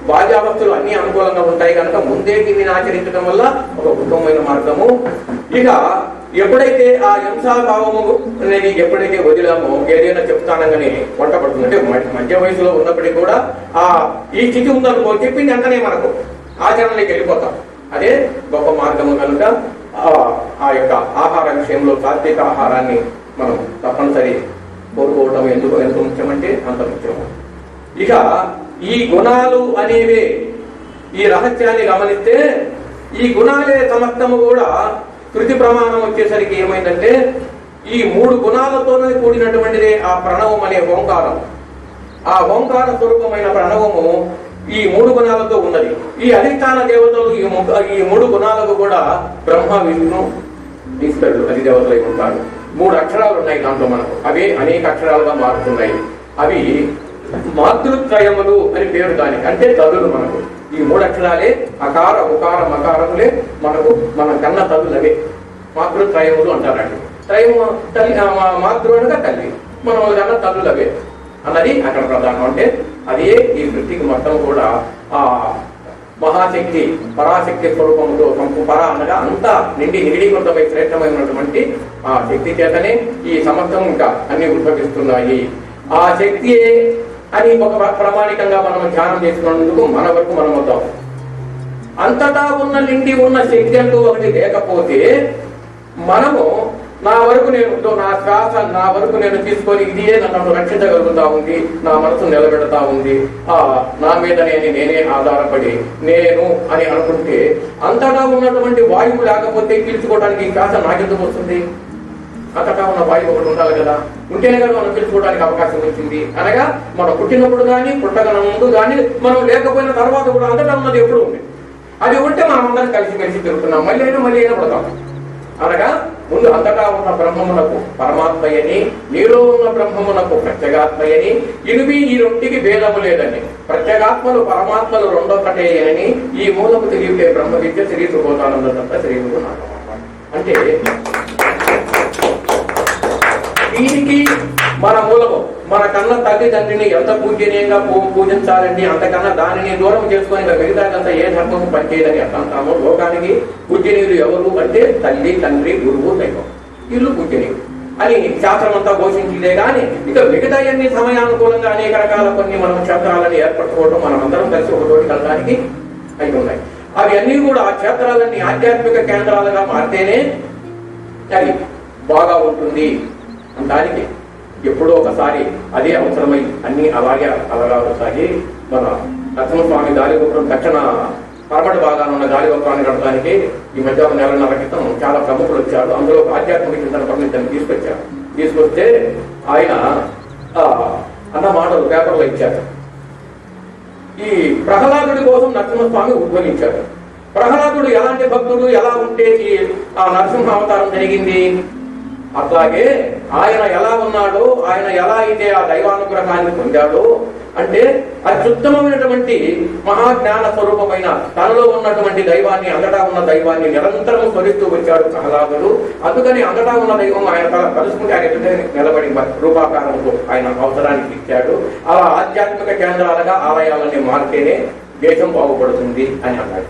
బాధ్యావస్థలు అన్ని అనుకూలంగా ఉంటాయి కనుక ముందే దీనిని ఆచరించడం వల్ల ఒక ఉత్తమమైన మార్గము. ఇక ఎప్పుడైతే ఆ హింసాభావము అనేది ఎప్పుడైతే వదిలామో ఏదైనా చెప్తానగానే వంటపడుతుంది. అంటే మధ్య వయసులో ఉన్నప్పటికీ కూడా ఈ స్థితి ఉందనుకో చెప్పింది అంటనే మనకు ఆచరణలోకి వెళ్ళిపోతాం. అదే గొప్ప మార్గము కనుక ఆ యొక్క ఆహార విషయంలో సాత్విక ఆహారాన్ని మనం తప్పనిసరి కోరుకోవటం ఎంత ముఖ్యమంటే అంత ముఖ్యము. ఇక ఈ గుణాలు అనేవి ఈ రహస్యాన్ని గమనిస్తే ఈ గుణాలే సమస్తము కూడా కృతి ప్రమాణం వచ్చేసరికి ఏమైందంటే ఈ 3 గుణాలతోనే కూడినటువంటిదే ఆ ప్రణవం అనే ఓంకారం. ఆ ఓంకార స్వరూపమైన ప్రణవము ఈ 3 గుణాలతో ఉన్నది. ఈ అధిష్టాన దేవతలు ఈ 3 గుణాలకు కూడా బ్రహ్మ విష్ణు ఈశ్వరుడు అధిదేవతలై ఉంటారు. 3 అక్షరాలు ఉన్నాయి దాంట్లో మనకు. అవే అనేక అక్షరాలుగా మారుతున్నాయి. అవి మాతృత్రయములు అని పేరు దానికి. అంటే తల్లులు మనకు ఈ 3 అక్షరాలే అకార ఉకార మకారములే మనకు మన కన్న తల్లులవే. మాతృత్రయములు అంటారండి. త్రయము తల్లి, మాతృ అనగా తల్లి, మనం కన్న తల్లులవే అన్నది అక్కడ ప్రధానం. అంటే అదే ఈ వృత్తికి మొత్తం కూడా ఆ మహాశక్తి పరాశక్తి స్వరూపంతో పరా అనగా అంతా నిగడీకృతమై శ్రేష్టమైనటువంటి ఆ శక్తి చేతనే ఈ సమర్థం ఇంకా అన్ని ఉద్భవిస్తున్నాయి. ఆ శక్తి అని ఒక ప్రామాణికంగా మనం ధ్యానం చేసుకున్నందుకు మన వరకు మనం వద్దాం. అంతటా ఉన్న నిండి ఉన్న శక్తి అంటూ ఒకటి లేకపోతే మనము నా వరకు నేను నా శ్వాస నా వరకు నేను తీసుకొని ఇదే నన్ను రక్షించగలుగుతా ఉంది, నా మనసు నిలబెడతా ఉంది, నా మీద నేనే ఆధారపడి నేను అని అనుకుంటే అంతటా ఉన్నటువంటి వాయువు లేకపోతే పీల్చుకోవడానికి ఈ శ్వాస నాకెందుకు వస్తుంది? అంతటా ఉన్న వాయువు ఒకటి ఉండాలి కదా, ఉంటేనే కదా మనం పీల్చుకోవడానికి అవకాశం వచ్చింది. అనగా మనం పుట్టినప్పుడు కానీ పుట్టగల ముందు కానీ మనం లేకపోయిన తర్వాత కూడా అంతటా ఉన్నది ఎప్పుడు ఉంది. అది ఉంటే మనం అందరం కలిసి తిరుగుతున్నాం, మళ్ళీ అయినా పడతాం. అనగా ముందు అంతటా ఉన్న బ్రహ్మమునకు పరమాత్మయని, నీలో ఉన్న బ్రహ్మమునకు ప్రత్యేగాత్మయని, ఇనువి ఈ రెంటికి భేదము లేదని, ప్రత్యేగాత్మలు పరమాత్మలు రెండొకటే అని ఈ మూలము తెలియటే బ్రహ్మ విద్య శ్రీ సుబోధానంద తప్ప శ్రీ గురు నామ. అంటే దీనికి మన మూలము మన కన్న తల్లిదండ్రిని ఎంత పూజనీయంగా పూజించాలండి, అంతకన్నా దానిని దూరం చేసుకొని మిగతాదంతా ఏ ధర్మము పనిచేయదని ఎంత అంటామో, లోకానికి పూజనీయులు ఎవరు అంటే తల్లి తండ్రి గురువు దైవం, వీళ్ళు పూజనీయులు అని శాస్త్రం అంతా ఘోషించిందే. కానీ ఇక మిగతా అన్ని సమయానుకూలంగా అనేక రకాల కొన్ని మనం క్షేత్రాలను ఏర్పరచుకోవడం, మనం అందరం కలిసి ఒకటోటి కలడానికి అయి ఉన్నాయి. అవి అన్ని కూడా ఆ క్షేత్రాలన్నీ ఆధ్యాత్మిక కేంద్రాలుగా మారితేనే అది బాగా ఉంటుంది. దానికి ఎప్పుడో ఒకసారి అదే అవసరమై అన్ని అలాగా సాగి మన నరసింహస్వామి గాలిగోపురం దక్షిణ పరమటి భాగాన్ని ఉన్న గాలిగోపురాన్ని కట్టడానికి ఈ మధ్య 1 నెలన్నర క్రితం చాలా ప్రముఖులు వచ్చారు. అందులో ఆధ్యాత్మిక చింతన పండితులను తీసుకొస్తే ఆయన అన్న మాటలు పేపర్లో ఇచ్చారు. ఈ ప్రహ్లాదుడి కోసం నరసింహస్వామి ఉద్భవించారు. ప్రహ్లాదుడు ఎలాంటి భక్తుడు, ఎలా ఉంటే ఆ నరసింహ అవతారం జరిగింది, అట్లాగే ఆయన ఎలా ఉన్నాడో, ఆయన ఎలా అయితే ఆ దైవానుగ్రహాన్ని పొందాడో అంటే అత్యుత్తమమైనటువంటి మహాజ్ఞాన స్వరూపమైన తనలో ఉన్నటువంటి దైవాన్ని, అంతటా ఉన్న దైవాన్ని నిరంతరం స్మరిస్తూ వచ్చాడు ప్రహ్లాదుడు. అందుకని అంతటా ఉన్న దైవం ఆయన కలుసుకుంటే ఆయన ఎదుటే నిలబడి రూపాకారంతో ఆయన అవసరానికి ఇచ్చాడు. అలా ఆధ్యాత్మిక కేంద్రాలుగా ఆలయాలన్నీ మారితేనే దేశం బాగుపడుతుంది అని అన్నాడు.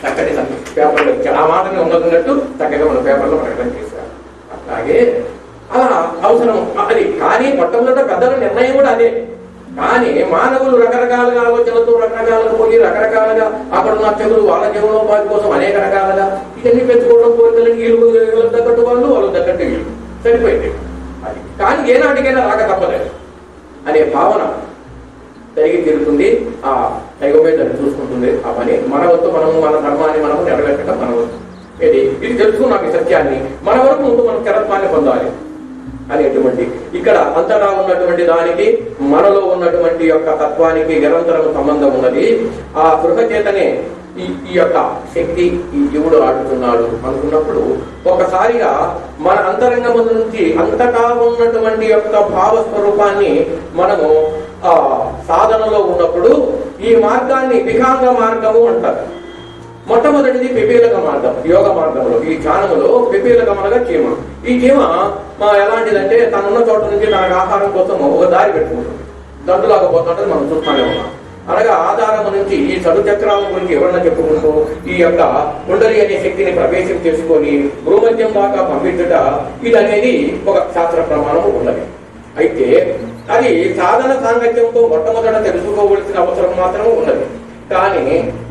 చక్కటి పేపర్లో ఇచ్చారు. ఆ మాటని ఉన్నట్టు చక్కగా మన పేపర్లో ప్రకటన చేశారు. అట్లాగే అలా అవసరం అది. కానీ మొట్టమొదట పెద్దల నిర్ణయం కూడా అదే. కానీ మానవులు రకరకాలుగా ఆలోచనలతో రకరకాలుగా పోయి రకరకాలుగా అక్కడ ఉన్న చెవులు వాళ్ళ జీవనోపాధి కోసం అనేక రకాలుగా ఇవన్నీ పెంచుకోవడం, కోరికలు వీళ్ళు తగ్గట్టు వాళ్ళు తగ్గట్టు వీళ్ళు సరిపోయింది. అది కానీ ఏనాటికైనా రాక తప్పలేదు అనే భావన జరిగి తీరుతుంది. ఆ దైవమే దాన్ని చూసుకుంటుంది. ఆ పని మన వద్దు మనము మన ధర్మాన్ని మనము నెరవేర్చడం మన వద్దు. ఇది తెలుసుకున్నాం ఈ సత్యాన్ని. మన వరకు ముందు మనం స్థిరత్వాన్ని పొందాలి అనేటువంటి ఇక్కడ అంతటా ఉన్నటువంటి దానికి మనలో ఉన్నటువంటి యొక్క తత్వానికి నిరంతరం సంబంధం ఉన్నది. ఆ గృహ చేతనే ఈ యొక్క శక్తి ఈ జీవుడు ఆడుతున్నాడు అనుకున్నప్పుడు ఒకసారిగా మన అంతరంగము నుంచి అంతటా ఉన్నటువంటి యొక్క భావస్వరూపాన్ని మనము సాధనలో ఉన్నప్పుడు ఈ మార్గాన్ని వికాంగ మార్గము అంటారు. మొట్టమొదటిది పిపీలక మార్గం. యోగ మార్గంలో ఈ ధ్యానములో పిపీలకం అనగా చీమ. ఈ చీమ ఎలాంటిదంటే తనున్న చోట నుంచి తనకు ఆహారం కోసం ఒక దారి పెట్టుకుంటుంది. దండులాగా పోతుంటే మనం చూస్తానే ఉన్నాం. అనగా ఆధారం నుంచి ఈ చతుచక్రాల గురించి ఎవరన్నా చెప్పుకుంటూ ఈ యొక్క కుండలి అనే శక్తిని ప్రవేశం చేసుకొని భూమధ్యం దాకా పంపించుట ఇది అనేది ఒక శాస్త్ర ప్రమాణం ఉన్నది. అయితే అది సాధన సాంగత్యంతో మొట్టమొదట తెలుసుకోవలసిన అవసరం మాత్రమే ఉన్నది. కానీ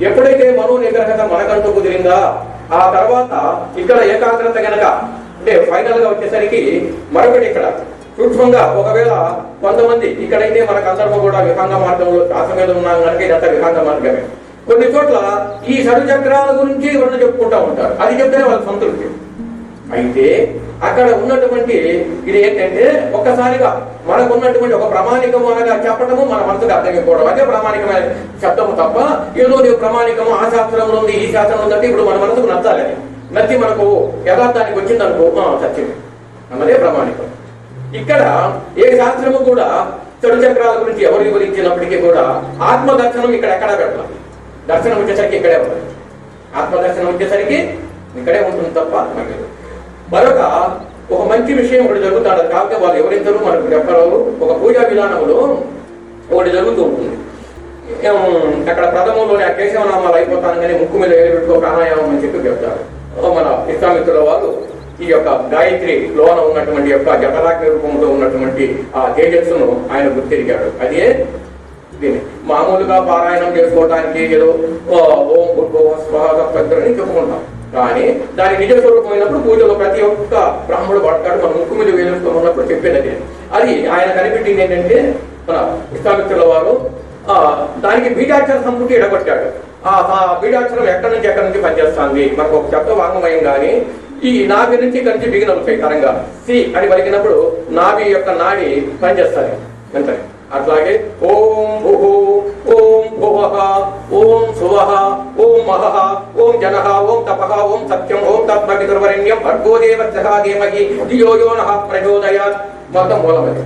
ఎప్పుడైతే మనో నిగ్రహత మనకంటూ కుదిరిందా ఆ తర్వాత ఇక్కడ ఏకాగ్రత గనక అంటే ఫైనల్ గా వచ్చేసరికి మరొకటి ఇక్కడ సూక్ష్మంగా ఒకవేళ కొంతమంది ఇక్కడైతే మనకు అందరూ కూడా విహంగ మార్గంలో శ్వాస మీద ఉన్నాం కనుక ఇదంతా విహంగ మార్గమే. కొన్ని చోట్ల ఈ చక్రాల గురించి ఎవరైనా చెప్పుకుంటా ఉంటారు. అది చెప్తేనే వాళ్ళ సంతృప్తి. అయితే అక్కడ ఉన్నటువంటి ఇది ఏంటంటే ఒక్కసారిగా మనకు ఉన్నటువంటి ఒక ప్రామాణికము అనగా చెప్పటము మన మనసుకు అర్థమైపోవడం అదే ప్రామాణికమైన శబ్దము తప్ప ఏదో ప్రామాణికము ఆ శాస్త్రంలో ఉంది ఈ శాస్త్రంలో ఉందంటే ఇప్పుడు మన మనసుకు నచ్చాలి. నచ్చి మనకు యథార్థానికి వచ్చిందనుకో సత్యమే అన్నదే ప్రామాణికం. ఇక్కడ ఏ శాస్త్రము కూడా చెడు చక్రాల గురించి ఎవరు వివరించినప్పటికీ కూడా ఆత్మదర్శనం ఇక్కడ ఎక్కడా పెట్టాలి. దర్శనం వచ్చేసరికి ఇక్కడే ఉంటుంది. ఆత్మదర్శనం వచ్చేసరికి ఇక్కడే ఉంటుంది తప్ప మరొక ఒక మంచి విషయం ఒకటి జరుగుతాడు. కాకపోతే వాళ్ళు ఎవరింతరు మనకు చెప్పరు. ఒక పూజా విధానంలో ఒకటి జరుగుతూ ఉంటుంది. అక్కడ ప్రథమంలోనే ఆ కేశవనామాలు అయిపోతాను కానీ ముక్కు మీద వేలు పెట్టుకో ప్రాణాయామం అని చెప్పి చెప్తారు. మన విశ్వామిత్రుల వారు ఈ యొక్క గాయత్రి లోన ఉన్నటువంటి యొక్క జఠరాగ్ని రూపంలో ఉన్నటువంటి ఆ తేజస్సును ఆయన గుర్తిరిగాడు. అదే దీన్ని మామూలుగా పారాయణం చేసుకోవడానికి ఏదో ఓం భూర్భువః స్వః తత్సవితుర్ని చెప్పుకుంటాం. కానీ దాని నిజ స్వరూపమైనప్పుడు పూజలో ప్రతి ఒక్క బ్రాహ్మణుడు పడతాడు. మన ముక్కు మీద వేలుస్తున్నప్పుడు చెప్పేది అది ఆయన కనిపెట్టింది ఏంటంటే మన విశ్వామిత్రుల వారు దానికి బీజాక్షర సంపుటి ఎడగొట్టాడు. ఆ బీజాక్షరం ఎక్కడి నుంచి పనిచేస్తుంది మనకు ఒక శబ్ద వాంగ్మయం కానీ ఈ నాభి నుంచి ఇక్కడి నుంచి బిగిన అవుతాయి తరంగా సి అని పలికినప్పుడు నాభి యొక్క నాడి పనిచేస్తుంది అంతే. అట్లాగే ఓం భుహు ఓం భువః ఓం సువః ఓం మహః ఓం జనః ఓం తపః ఓం సత్యం ఓం తత్సవితుర్వరేణ్యం భర్గో దేవస్య ధీమహి ధియో యో నః ప్రచోదయాత్. మొత్తం మూలమది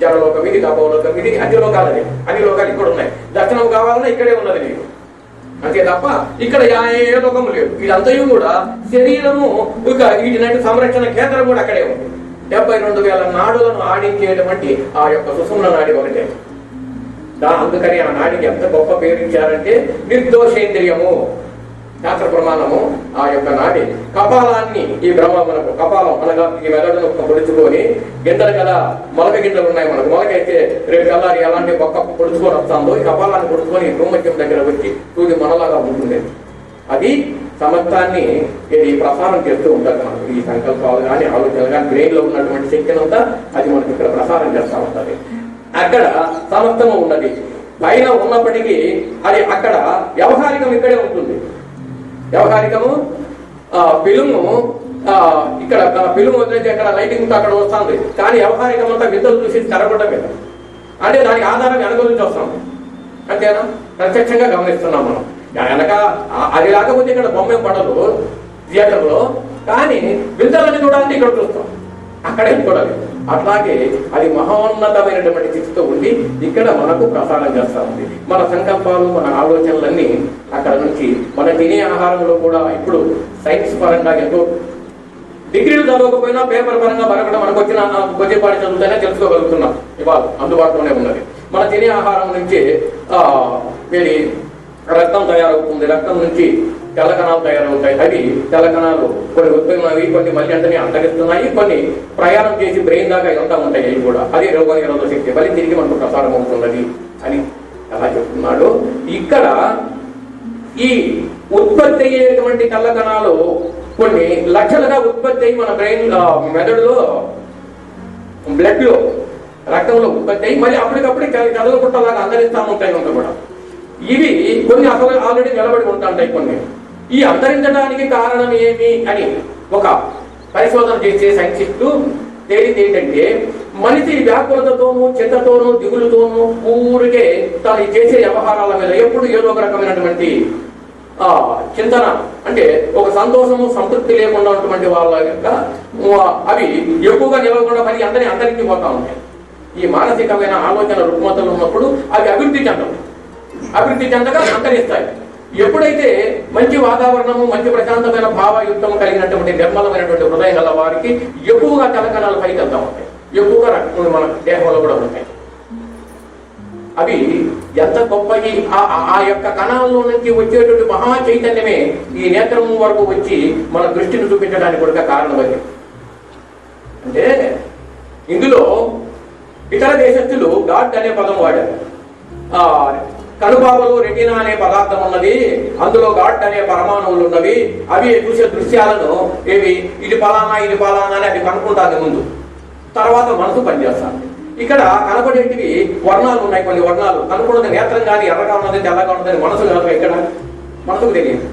జనలోకం ఇది, తపోలోకం ఇది, అన్ని లోకాలది. అన్ని లోకాలు ఇక్కడ ఉన్నాయి. దర్శనం కావాలన్నా ఇక్కడే ఉన్నది నీకు అంతే తప్ప ఇక్కడ ఏ లోకము లేదు. ఇదంతయు కూడా శరీరము ఇక వీటినట్టు సంరక్షణ కేంద్రం కూడా అక్కడే ఉంది. 72,000 నాడులను ఆడించేటువంటి ఆ యొక్క సుషుమ్న నాడి ఒకటే. అందుకని ఆ నాడికి ఎంత గొప్ప పేరు ఇచ్చారంటే నిర్దోషేంద్రియము. శాస్త్ర ప్రమాణము ఆ యొక్క నాడి కపాలాన్ని ఈ మనకు కపాలం అనగా ఈ మెదడును పొడుచుకొని గిండలు కదా మొలక గిండలు ఉన్నాయి మనకు. మొలకైతే రేపు తెల్లారి ఎలాంటి ఒక్క పొడుచుకొని వస్తుందో ఈ కపాలాన్ని పొడుచుకొని భూమధ్యం దగ్గర వచ్చి సూర్యుడు మనలాగా ఉంటుంది. అది సమస్తాన్ని ఇది ప్రసారం చేస్తూ ఉంటారు మనకు. ఈ సంకల్పాలు కానీ ఆలోచనలు కానీ బ్రెయిన్ లో ఉన్నటువంటి శక్తిని అంతా అది మనకు ఇక్కడ ప్రసారం చేస్తూ ఉంటుంది. అక్కడ సమస్తము ఉన్నది పైన ఉన్నప్పటికీ అది అక్కడ వ్యవహారికం ఇక్కడే ఉంటుంది. వ్యవహారికము ఫిల్ము ఇక్కడ ఫిల్మ్ వదిలేసి అక్కడ లైటింగ్ అక్కడ వస్తుంది. కానీ వ్యవహారికం అంతా విద్యలు చూసి తెరగొట్ట మీద అంటే దానికి ఆధారం వెనక నుంచి వస్తాం అంతేనా ప్రత్యక్షంగా గమనిస్తున్నాం మనం. వెనక అది లేకపోతే ఇక్కడ బొమ్మ పడదు థియేటర్లో. కానీ విద్యలని చూడాలంటే ఇక్కడ చూస్తాం, అక్కడే చూడాలి. అట్లాగే అది మహోన్నతమైనటువంటి స్థితితో ఉండి ఇక్కడ మనకు ప్రసారం చేస్తూ ఉంది. మన సంకల్పాలు మన ఆలోచనలన్నీ అక్కడ నుంచి మన తినే ఆహారంలో కూడా ఇప్పుడు సైన్స్ పరంగా ఎంతో డిగ్రీలు చదవకపోయినా పేపర్ పరంగా మరొకటి మనకు వచ్చిన కొద్దిపాటి చదువుతూనే తెలుసుకోగలుగుతున్నాం. ఇవాళ అందుబాటులోనే ఉన్నది. మన తినే ఆహారం నుంచి వీరి రక్తం తయారవుతుంది. రక్తం నుంచి తెల్ల కణాలు తయారవుతాయి. అవి తెల్ల కణాలు కొన్ని ఉత్పన్నవి, కొన్ని మళ్ళీ అంటనే అంతరిస్తున్నాయి, కొన్ని ప్రయాణం చేసి బ్రెయిన్ దాకా వెళ్తా ఉంటాయి. అవి కూడా అదే రోగనిరోధక శక్తి మళ్ళీ తిరిగి మనకు ప్రసారం అవుతున్నది అని ఎలా చెప్తున్నాడు. ఇక్కడ ఈ ఉత్పత్తి అయ్యేటువంటి తెల్ల కణాలు కొన్ని లక్షలుగా ఉత్పత్తి అయ్యి మన బ్రెయిన్ మెదడులో బ్లడ్ లో రక్తంలో ఉత్పత్తి అయ్యి మళ్ళీ అప్పటికప్పుడు కదలు పుట్టలాగా అంతరిస్తా ఉంటాయి అంతా కూడా. ఇవి కొన్ని అసలు ఆల్రెడీ నిలబడి ఉంటాయి. కొన్ని ఈ అంతరించడానికి కారణం ఏమి అని ఒక పరిశోధన చేసే సైంటిస్టు తేలింది ఏంటంటే మనిషి వ్యాకులతతోనూ చింతతోనూ దిగులుతోనూ ఊరికే తను చేసే వ్యవహారాల మీద ఎప్పుడు ఏదో ఒక రకమైనటువంటి చింతన అంటే ఒక సంతోషము సంతృప్తి లేకుండా ఉన్నటువంటి వాళ్ళ యొక్క అవి ఎక్కువగా నిలవకుండా మరి అందరినీ అంతరించిపోతా ఉంటాయి. ఈ మానసికమైన ఆలోచన రుగ్మతలు ఉన్నప్పుడు అవి అభివృద్ధి చెందగా అంతరిస్తాయి. ఎప్పుడైతే మంచి వాతావరణము మంచి ప్రశాంతమైన భావయుక్తము కలిగినటువంటి నిర్మలమైనటువంటి హృదయం గల వారికి ఎక్కువగా తెలకణాలు పైకి వెళ్తా ఉంటాయి, ఎక్కువగా మన దేహంలో కూడా ఉంటాయి. అవి ఎంత గొప్ప ఆ యొక్క కణాల్లో నుంచి వచ్చేటువంటి మహా చైతన్యమే ఈ నేత్రం వరకు వచ్చి మన దృష్టిని చూపించడానికి కూడా కారణమైంది. అంటే ఇందులో ఇతర దేశస్తులు గాడ్ అనే పదం వాడారు. కనుపాపలో రెటినా అనే పదార్థం ఉన్నది, అందులో గాడ్ అనే పరమాణువులు ఉన్నవి. అవి చూసే దృశ్యాలను ఇది పలానా అని అవి కనుక్కుంటాను ముందు, తర్వాత మనసు పనిచేస్తాను. ఇక్కడ కనపడేటివి వర్ణాలు ఉన్నాయి. కొన్ని వర్ణాలు కనుక్కున్నది నేత్రం కానీ ఎర్రగా ఉన్నది తెల్లగా ఉన్నదని మనసు కాదు, ఇక్కడ మనసుకు తెలియదు.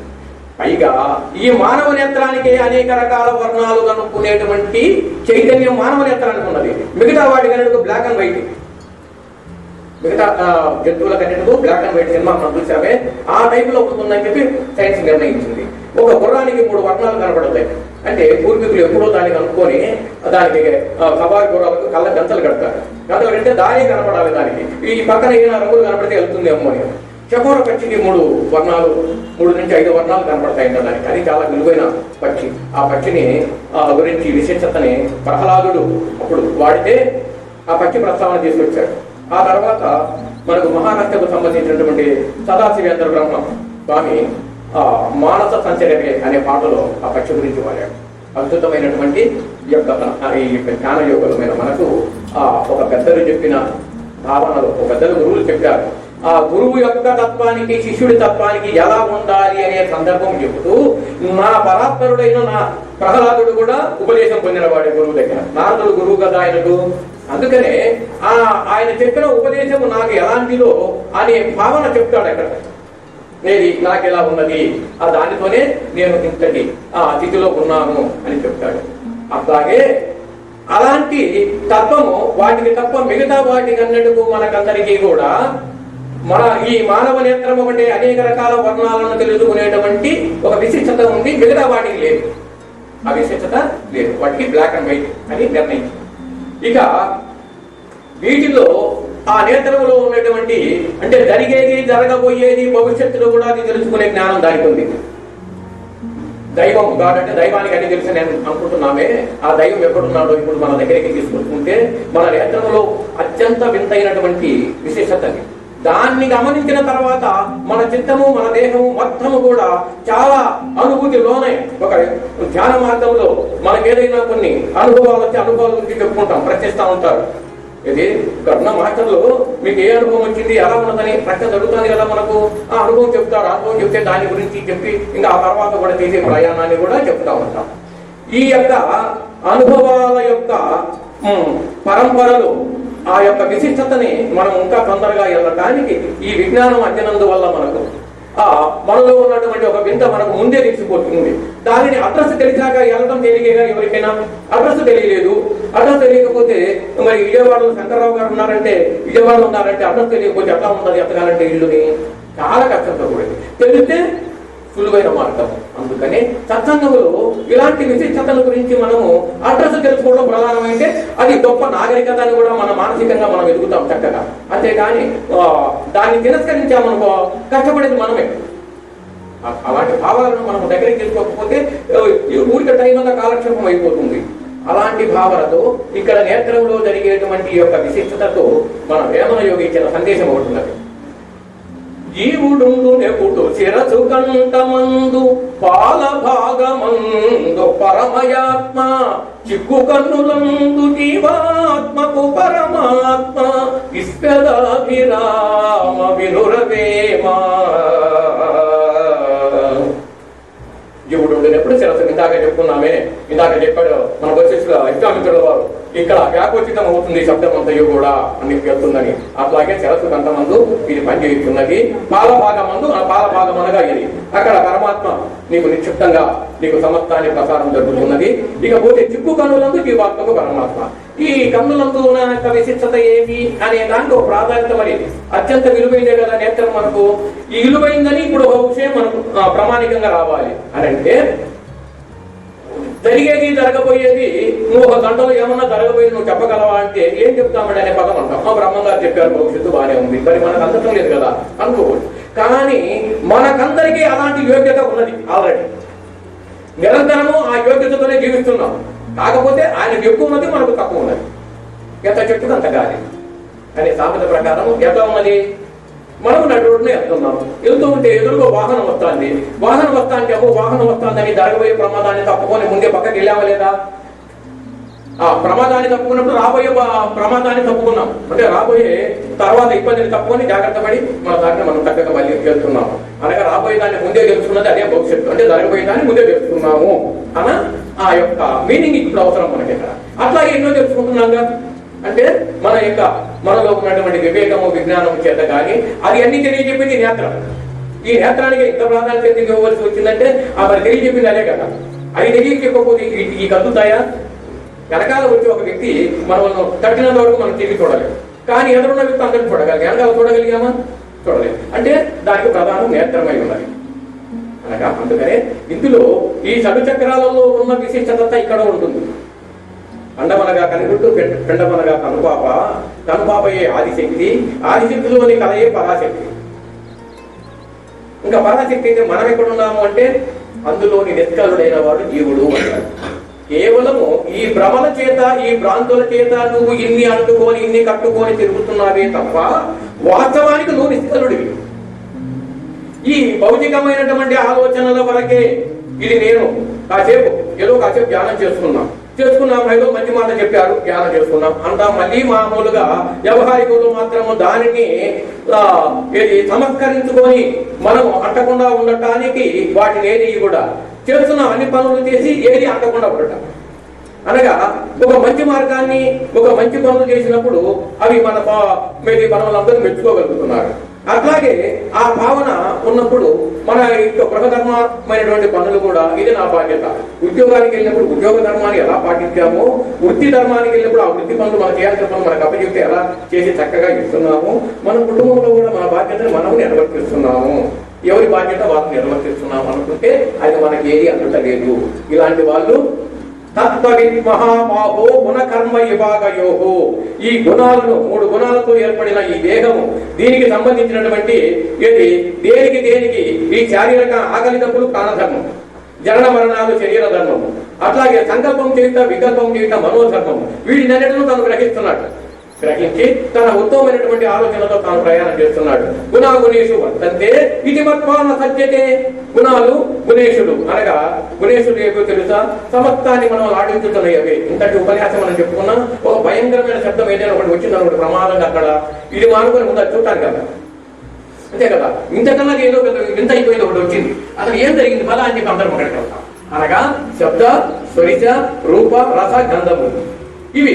పైగా ఈ మానవ నేత్రానికి అనేక రకాల వర్ణాలు కనుక్కునేటువంటి చైతన్యం మానవ నేత్రానికి ఉన్నది. మిగతా వాటి కనుక బ్లాక్ అండ్ వైట్, మిగతా జంతువుల కన్నిటికు బ్లాక్ అండ్ వైట్ సినిమా మనం చూసామే, ఆ టైప్ లో ఉంటుందని చెప్పి సైన్స్ నిర్ణయించింది. ఒక గుర్రానికి 3 వర్ణాలు కనపడతాయి. అంటే పూర్వీకులు ఎప్పుడో దాన్ని కనుక్కొని దానికి సవారి గుర్రాలకు కళ్ళ గంతలు కడతారు. గంతలు కడితే దానే కనపడాలి, దానికి ఈ పక్కన ఏదైనా రంగులు కనపడితే వెళ్తుందేమో అని. చకోర పక్షికి 3 వర్ణాలు, 3 నుంచి 5 వర్ణాలు కనపడతాయి దానికి. అది చాలా విలువైన పక్షి. ఆ పక్షిని గురించి విశేషతని ప్రహ్లాదుడు అప్పుడు వాడితే ఆ పక్షి ప్రస్తావన తీసుకొచ్చాడు. ఆ తర్వాత మనకు మహారాష్ట్రకు సంబంధించినటువంటి సదాశివేంద్ర బ్రహ్మ స్వామి మానస సంచరవే అనే పాటలో ఆ పక్షి గురించి వాడాడు. అద్భుతమైనటువంటి ఈ యొక్క జ్ఞాన యోగమైన మనకు ఒక పెద్దలు చెప్పిన భావనలు, ఒక పెద్దలు గురువులు చెప్పారు. ఆ గురువు యొక్క తత్వానికి శిష్యుడి తత్వానికి ఎలా ఉండాలి అనే సందర్భం చెబుతూ, నా పరాత్పరుడైన నా ప్రహ్లాదుడు కూడా ఉపదేశం పొందినవాడే గురువు దగ్గర. నారదుడు గురువు కదా ఆయనకు. అందుకనే ఆయన చెప్పిన ఉపదేశము నాకు ఎలాంటిదో అనే భావన చెప్తాడు అక్కడ. నేది నాకు ఎలా ఉన్నది, దానితోనే నేను ఇంతటి స్థితిలో ఉన్నాను అని చెప్తాడు. అట్లాగే అలాంటి తత్వము వాటికి తప్ప మిగతా వాటికి అన్నట్టుకు మనకందరికీ కూడా మన ఈ మానవ నేత్రం ఒకటి అనేక రకాల వర్ణాలను తెలుసుకునేటువంటి ఒక విశిష్టత ఉంది. మిగతా వాటికి లేదు, ఆ విశిష్టత లేదు. వాటికి బ్లాక్ అండ్ వైట్ అని నిర్ణయించింది. ఇక వీటిలో ఆ నేత్రంలో ఉన్నటువంటి అంటే జరిగేది, జరగబోయేది, భవిష్యత్తులో కూడా అది తెలుసుకునే జ్ఞానం దానికి ఉంది. దైవం కాబట్టి దైవానికి అన్ని తెలిసి నేను అనుకుంటున్నామే, ఆ దైవం ఎక్కడున్నాడో ఇప్పుడు మన దగ్గరికి తీసుకుంటే మన నేత్రంలో అత్యంత వింతైనటువంటి విశేషతని. దాన్ని గమనించిన తర్వాత మన చిత్తము, మన దేహము మొత్తము కూడా చాలా అనుభూతిలోనే ఒక ధ్యాన మార్గంలో మనకు ఏదైనా కొన్ని అనుభవాలు వచ్చి అనుభవాల గురించి చెప్పుకుంటాం, ప్రశ్నిస్తూ ఉంటారు. ఇది కరుణ మాస్టర్లు మీకు ఏ అనుభవం వచ్చింది, ఎలా ఉన్నదని ప్రశ్న జరుగుతుంది కదా మనకు. ఆ అనుభవం చెప్తారు. అనుభవం చెప్తే దాని గురించి చెప్పి ఇంకా ఆ తర్వాత కూడా చేసే ప్రయాణాన్ని కూడా చెప్తా ఉంటాం. ఈ యొక్క అనుభవాల యొక్క పరంపరలు, ఆ యొక్క విశిష్టతని మనం ఇంకా తొందరగా వెళ్ళటానికి ఈ విజ్ఞానం అధ్యయనం వల్ల మనకు మనలో ఉన్నటువంటి ఒక వింత మనకు ముందే తెలిసిపోతుంది. దానిని అడ్రస్ తెలిసాక వెళ్ళడం తేలికేగా. ఎవరికైనా అడ్రస్ తెలియలేదు, అడ్రస్ తెలియకపోతే మరి విజయవాడలో శంకర్రావు గారు ఉన్నారంటే, విజయవాడలో ఉన్నారంటే అడ్రస్ తెలియకపోతే ఎట్లా ఉన్నది ఎత్తగాలంటే ఇల్లుని చాలా కష్టంతో కూడింది. తెలిస్తే సులువైన మార్గం. అందుకని సత్సంగంలో ఇలాంటి విశిష్టతల గురించి మనము అడ్రస్ తెలుసుకోవడం ప్రధానమైతే అది గొప్ప నాగరికత అని కూడా మన మానసికంగా మనం ఎదుగుతాం చక్కగా. అంతేకాని దాన్ని తిరస్కరించామనుకో కష్టపడేది మనమే. అలాంటి భావాలను మనం దగ్గరికి తీసుకోకపోతే ఊరిక టైం అంతా కాలక్షేపం అయిపోతుంది. అలాంటి భావనతో ఇక్కడ నేత్రంలో జరిగేటువంటి యొక్క విశిష్టతతో మన వేమన యోగి ఇచ్చిన సందేశం అవుతున్నది. జీవుడు నెపుడు శిరసు కంఠమందు పాల భాగమందు పరమయాత్మ చిక్కు కన్నులందు జీవాత్మకు పరమాత్మ విశ్వదాభిరామ వినురవేమా. జీవుడు ఉండేటప్పుడు శిరస్సు ఇందాక చెప్పుకున్నామే, ఇందాక చెప్పాడు మన వశిష్ఠుల విశ్వామిత్రుల వారు. ఇక్కడ వ్యాకోచితం అవుతుంది శబ్దం అంతయు కూడా అని చెప్తుందని. అట్లాగే శిరస్సు కంఠమందు ఇది పనిచేస్తున్నది. పాలభాగమందు ఆ పాలభాగం అనగా ఇది అక్కడ పరమాత్మ నీకు నిక్షిప్తంగా నీకు సమస్తాన్ని ప్రసారం జరుగుతున్నది. ఇకపోతే చిక్కు కన్నులందు జీవాత్మకు పరమాత్మ. ఈ కన్నులందు ఉన్న విశిష్టత ఏమి అనే దాంట్లో ప్రాధాన్యత మరి అత్యంత విలువైందే కదా నేత్రం మనకు. ఈ విలువైందని ఇప్పుడు ఒక విషయం మనకు ప్రామాణికంగా రావాలి అని అంటే, జరిగేది జరగబోయేది నువ్వు ఒక గంటలో ఏమన్నా జరగబోయేది నువ్వు చెప్పగలవా అంటే ఏం చెప్తామండి అనే పదం అంటాం. బ్రహ్మంగారు చెప్పారు భవిష్యత్తు బాగానే ఉంది, మరి మనకు అందటం లేదు కదా అనుకోవచ్చు. కానీ మనకందరికీ అలాంటి యోగ్యత ఉన్నది ఆల్రెడీ. నిరంతరము ఆ యోగ్యతతోనే జీవిస్తున్నాం. కాకపోతే ఆయనకు ఎక్కువ ఉన్నది, మనకు తక్కువ ఉన్నది. ఎంత చెట్టుకు అంత గాలి అనే సామెత ప్రకారం ఎట్లా ఉన్నది, మనం నడువునే వెళ్తున్నాం. వెళ్తూ ఉంటే ఎదురుగా వాహనం వస్తుంది. వాహనం వస్తా అంటే వాహనం వస్తుందని జరగబోయే ప్రమాదాన్ని తప్పుకొని ముందే పక్కకి వెళ్ళామా లేదా? ఆ ప్రమాదాన్ని తప్పుకున్నప్పుడు రాబోయే ప్రమాదాన్ని తప్పుకున్నాం అంటే రాబోయే తర్వాత ఇబ్బందిని తప్పుకొని జాగ్రత్త పడి మన దాన్ని మనం చక్కగా మళ్ళీ వెళ్తున్నాము. అనగా రాబోయే దాన్ని ముందే తెలుసుకున్నది అదే భవిష్యత్తు. అంటే జరగబోయే దాన్ని ముందే తెలుసుకున్నాము అన్న ఆ యొక్క మీనింగ్ ఇప్పుడు అవసరం మనకి ఇక్కడ. అట్లా ఎన్నో తెలుసుకుంటున్నాగా అంటే మనలో ఉన్నటువంటి వివేకము విజ్ఞానము చేత కానీ అది అన్ని తెలియజెప్పింది నేత్రం. ఈ నేత్రానికి ఎంత ప్రాధాన్యత ఎందుకు ఇవ్వవలసి వచ్చిందంటే మరి తెలియజెప్పింది అదే కదా. అది తెలియజెప్పకపోతే ఈ కదుతాయా? వెనకాల వచ్చి ఒక వ్యక్తి మనల్ని తట్టినంత వరకు మనం తిరిగి చూడలేము. కానీ ఎదురున్న వ్యక్తి అందరినీ చూడగలిగాం. వెనకాల చూడగలిగామా? చూడలేదు. అంటే దానికి ప్రధానం నేత్రమై ఉన్నది. అనగా అందుకనే ఇందులో ఈ చక్రాలలో ఉన్న విశిష్టత ఇక్కడ ఉంటుంది. అండమనగా కనిగుట్టు, పిండమనగా కనుపాప, కనుపాపయే ఆదిశక్తి, ఆదిశక్తిలోని కలయే పరాశక్తి. ఇంకా పరాశక్తి అయితే మనం ఎక్కడున్నాము అంటే అందులోని నిష్కలుడైన వాడు జీవుడు అంటారు. కేవలము ఈ భ్రమల చేత, ఈ భ్రాంతుల చేత నువ్వు ఇన్ని అంటుకొని ఇన్ని కట్టుకొని తిరుగుతున్నావే తప్ప వాస్తవానికి నువ్వు నిష్కలుడివి. ఈ భౌతికమైనటువంటి ఆలోచనల వరకే ఇది నేను కాసేపు ధ్యానం చేసుకున్నాం ఏదో మంచి మాట చెప్పారు, ధ్యానం చేసుకున్నాం అంతా మళ్ళీ మామూలుగా వ్యవహారికులు మాత్రము దానిని సంస్కరించుకొని మనం అంటకుండా ఉండటానికి వాటిని ఏది కూడా చేస్తున్నాం. అన్ని పనులు చేసి ఏది అంటకుండా ఉండటం అనగా ఒక మంచి మార్గాన్ని, ఒక మంచి పనులు చేసినప్పుడు అవి మనలందరూ మెచ్చుకోగలుగుతున్నారు. అట్లాగే ఆ భావన ఉన్నప్పుడు మన గృహధర్మమైనటువంటి పనులు కూడా ఇది నా బాధ్యత. ఉద్యోగానికి వెళ్ళినప్పుడు ఉద్యోగ ధర్మాన్ని ఎలా పాటించామో, వృత్తి ధర్మానికి వెళ్ళినప్పుడు ఆ వృత్తి పనులు మనం చేయాల్సిన పనులు మనకు అప్పచెప్తే ఎలా చేసి చక్కగా ఇస్తున్నాము. మన కుటుంబంలో కూడా మన బాధ్యతను మనం నిర్వర్తిస్తున్నాము. ఎవరి బాధ్యత వాళ్ళు నిర్వర్తిస్తున్నాము అనుకుంటే అది మనకి ఏది అందటలేదు. ఇలాంటి వాళ్ళు తత్వవిత్ మహాబాహో గుణకర్మ విభాగయోహో, ఈ గుణాలను 3 గుణాలతో ఏర్పడిన ఈ దేహము, దీనికి సంబంధించినటువంటి దేనికి ఈ శారీరక ఆకలితప్పుడు ప్రాణధర్మం, జనన మరణాలు శరీర ధర్మము, అట్లాగే సంకల్పం చేయుట, వికల్పం చేయుట మనోధర్మము. వీటినన్నిటిని తను గ్రహించి తన ఉత్తమమైనటువంటి ఆలోచనతో తాను ప్రయాణం చేస్తున్నాడు. గుణాగుణేషు వర్తంతే ఇది మత్వాన సత్యతే. గుణాలు గుణేశుడు అనగా గుణేశుడు ఏదో తెలుసా, సమస్తాన్ని మనం ఆడించుతున్నాయి. అవి ఇంతటి ఉపన్యాసం మనం చెప్పుకున్నాం. ఒక భయంకరమైన శబ్దం ఏదైనా ఒకటి వచ్చిందనుకోండి ప్రమాదంగా, అక్కడ ఇది మానుకొని ముందు చూడటానికి కదా, అంతే కదా. ఇంతకన్నా ఏదో ఇంత అయిపోయింది ఒకటి వచ్చింది, అసలు ఏం జరిగింది మళ్ళా అని చెప్పి అందరం ఒకటికి వెళ్తాం. అనగా శబ్ద, స్వరిత, రూప, రస, గంధము ఇవి